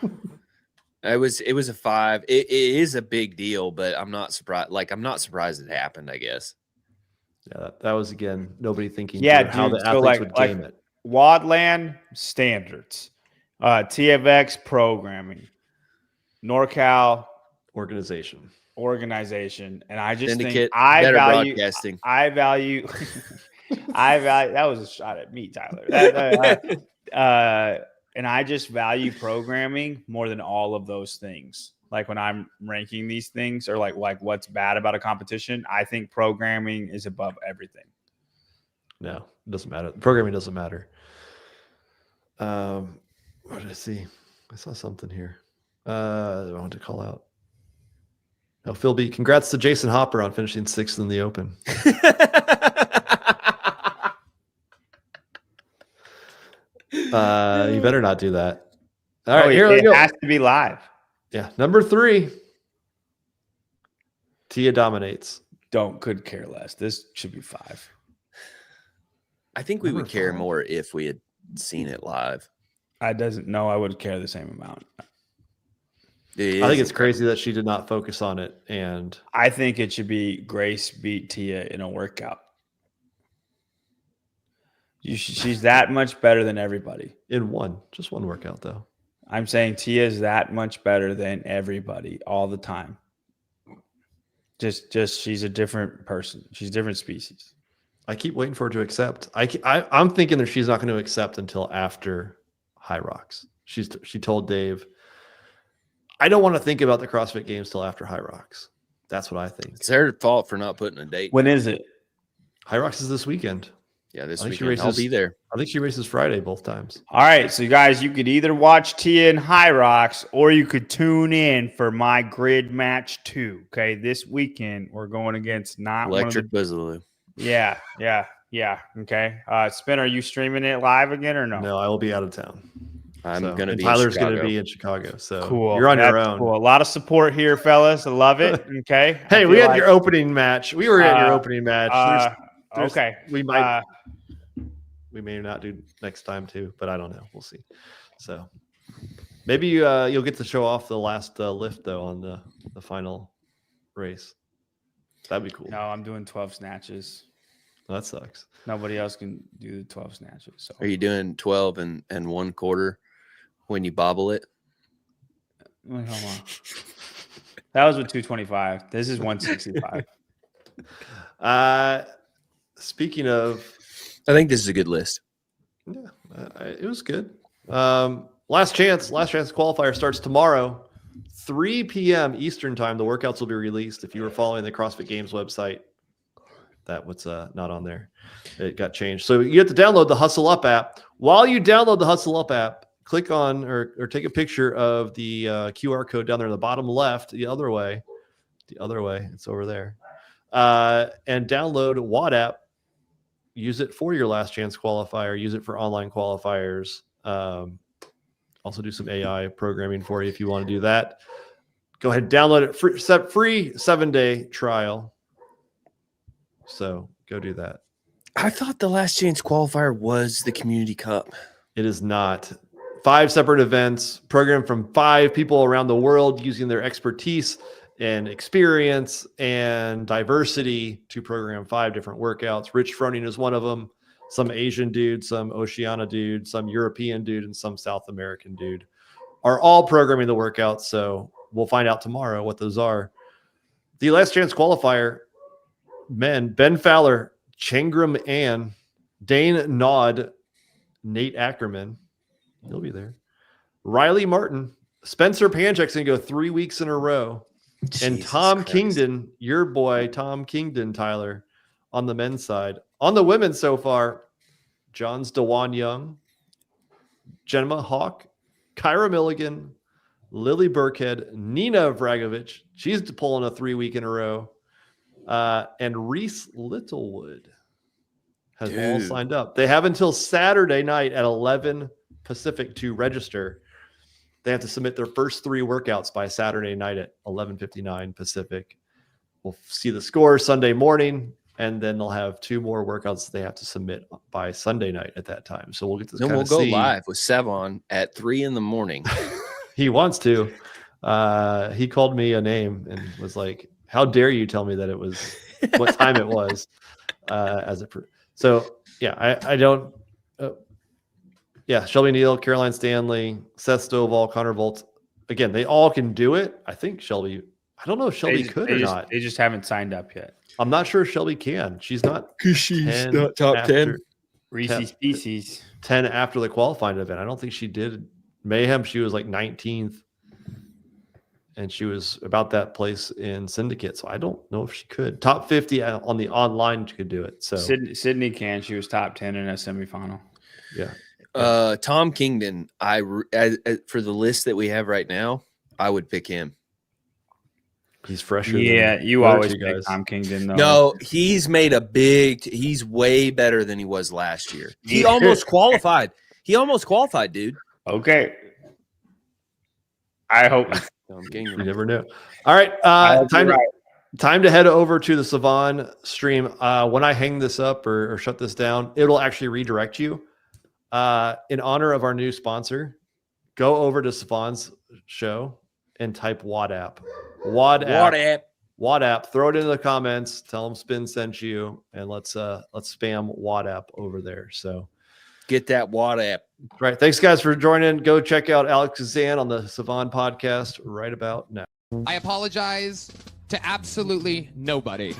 It was a 5. It is a big deal, but I'm not surprised. Like I'm not surprised it happened, I guess. Yeah, that was again nobody thinking Yeah, through how dude, the so athletes like- would like- game it. Wadland standards, TFX programming, NorCal Organization. organization, and I just Syndicate, think I better value. broadcasting. I value. That was a shot at me, Tyler. And I just value programming more than all of those things. Like when I'm ranking these things, or like what's bad about a competition, I think programming is above everything. No, it doesn't matter. Programming doesn't matter. What did I see? I saw something here. I wanted to call out. Oh, Phil B. Congrats to Jason Hopper on finishing 6th in the Open. You better not do that. All right, here we it go. has to be live. Yeah, number 3. Tia dominates. Could care less. This should be 5. I think we Number would care 5. more if we had seen it live. I would care the same amount. It I think is it's crazy that she did not focus on it. And I think it should be Grace beat Tia in a workout. She's that much better than everybody. in just one workout, though. I'm saying Tia is that much better than everybody all the time. Just she's a different person. She's a different species. I keep waiting for her to accept. I'm thinking that she's not going to accept until after High Rocks. She told Dave, I don't want to think about the CrossFit Games till after High Rocks. That's what I think. It's their fault for not putting a date. When is it? High Rocks is this weekend. Yeah, this I think she weekend I'll races- be there. I think she races Friday both times. All right, so you guys, you could either watch Tia and High Rocks, or you could tune in for my grid match 2. Okay, this weekend we're going against not Electric one of Boogaloo. the, yeah. Okay, Spin, are you streaming it live again or no? No, I will be out of town. I'm So- gonna and be. Tyler's going to be in Chicago. So Cool. you're on your That's own. Cool. A lot of support here, fellas. I love it. Okay. I Hey, we feel had like- your opening match. We were at your opening match. There's- okay. We might. We may not do next time too, but I don't know. We'll see. So maybe you'll get to show off the last lift though on the final race. That'd be cool. No, I'm doing 12 snatches. That sucks. Nobody else can do the 12 snatches. So Are you doing 12 and 1/4 when you bobble it? Wait, hold on. That was with 225. This is 165. Speaking of, I think this is a good list. yeah, it was good. Last chance qualifier starts tomorrow, 3 p.m. Eastern time. The workouts will be released. If you were following the CrossFit Games website, that was not on there. It got changed. So you have to download the Hustle Up app. While you download the Hustle Up app, click on or take a picture of the QR code down there in the bottom left, the other way. It's over there. And download WAD app. Use it for your last chance qualifier. Use it for online qualifiers. Also do some AI programming for you if you want to do that. Go ahead and download it. Free 7-day trial. So go do that. I thought the last chance qualifier was the Community Cup. It is not. 5 separate events, programmed from 5 people around the world using their expertise and experience and diversity to program 5 different workouts. Rich Froning is one of them. Some Asian dude, some Oceania dude, some European dude, and some South American dude are all programming the workouts. So we'll find out tomorrow what those are. The last chance qualifier, men, Ben Fowler, Chengram Ann, Dane Nod, Nate Ackerman, he'll be there. Riley Martin, Spencer Panchek's going to go 3 weeks in a row. And Tom Kingdon, your boy, Tom Kingdon, Tyler, on the men's side. On the women's so far, John's DeJuan Young, Gemma Hawk, Kyra Milligan, Lily Burkhead, Nina Vragovich. She's pulling a 3 week in a row. And Reese Littlewood has all signed up. They have until Saturday night at 11 Pacific to register. They have to submit their first 3 workouts by Saturday night at 11:59 Pacific. We'll see the score Sunday morning, and then they'll have 2 more workouts they have to submit by Sunday night at that time. So we'll get to then we'll go live with Sevon at 3 a.m. He wants to. He called me a name and was like, "How dare you tell me that it was what time it was?" So yeah, I don't. Yeah, Shelby Neal, Caroline Stanley, Seth Stovall, Connor Volt. Again, they all can do it. I think Shelby. I don't know if Shelby could or not. They just haven't signed up yet. I'm not sure if Shelby can. She's not. Because she's not top 10. Reese's Pieces. 10 after the qualifying event. I don't think she did. Mayhem, she was like 19th. And she was about that place in Syndicate. So I don't know if she could. Top 50 on the online, she could do it. So Sydney can. She was top 10 in a semifinal. Yeah. Tom Kingdon, for the list that we have right now, I would pick him. He's fresher. Yeah, you always pick Tom Kingdon, though. No, he's made he's way better than he was last year. He almost qualified. Dude. Okay. I hope. You never know. All right. Time to head over to the Savon stream. When I hang this up or shut this down, it'll actually redirect you. In honor of our new sponsor, go over to Savon's show and type WAD app. WAD app. Throw it into the comments. Tell them Spin sent you, and let's spam WAD app over there. So get that WAD app. Right. Thanks, guys, for joining. Go check out Alex Zan on the Savon podcast right about now. I apologize to absolutely nobody.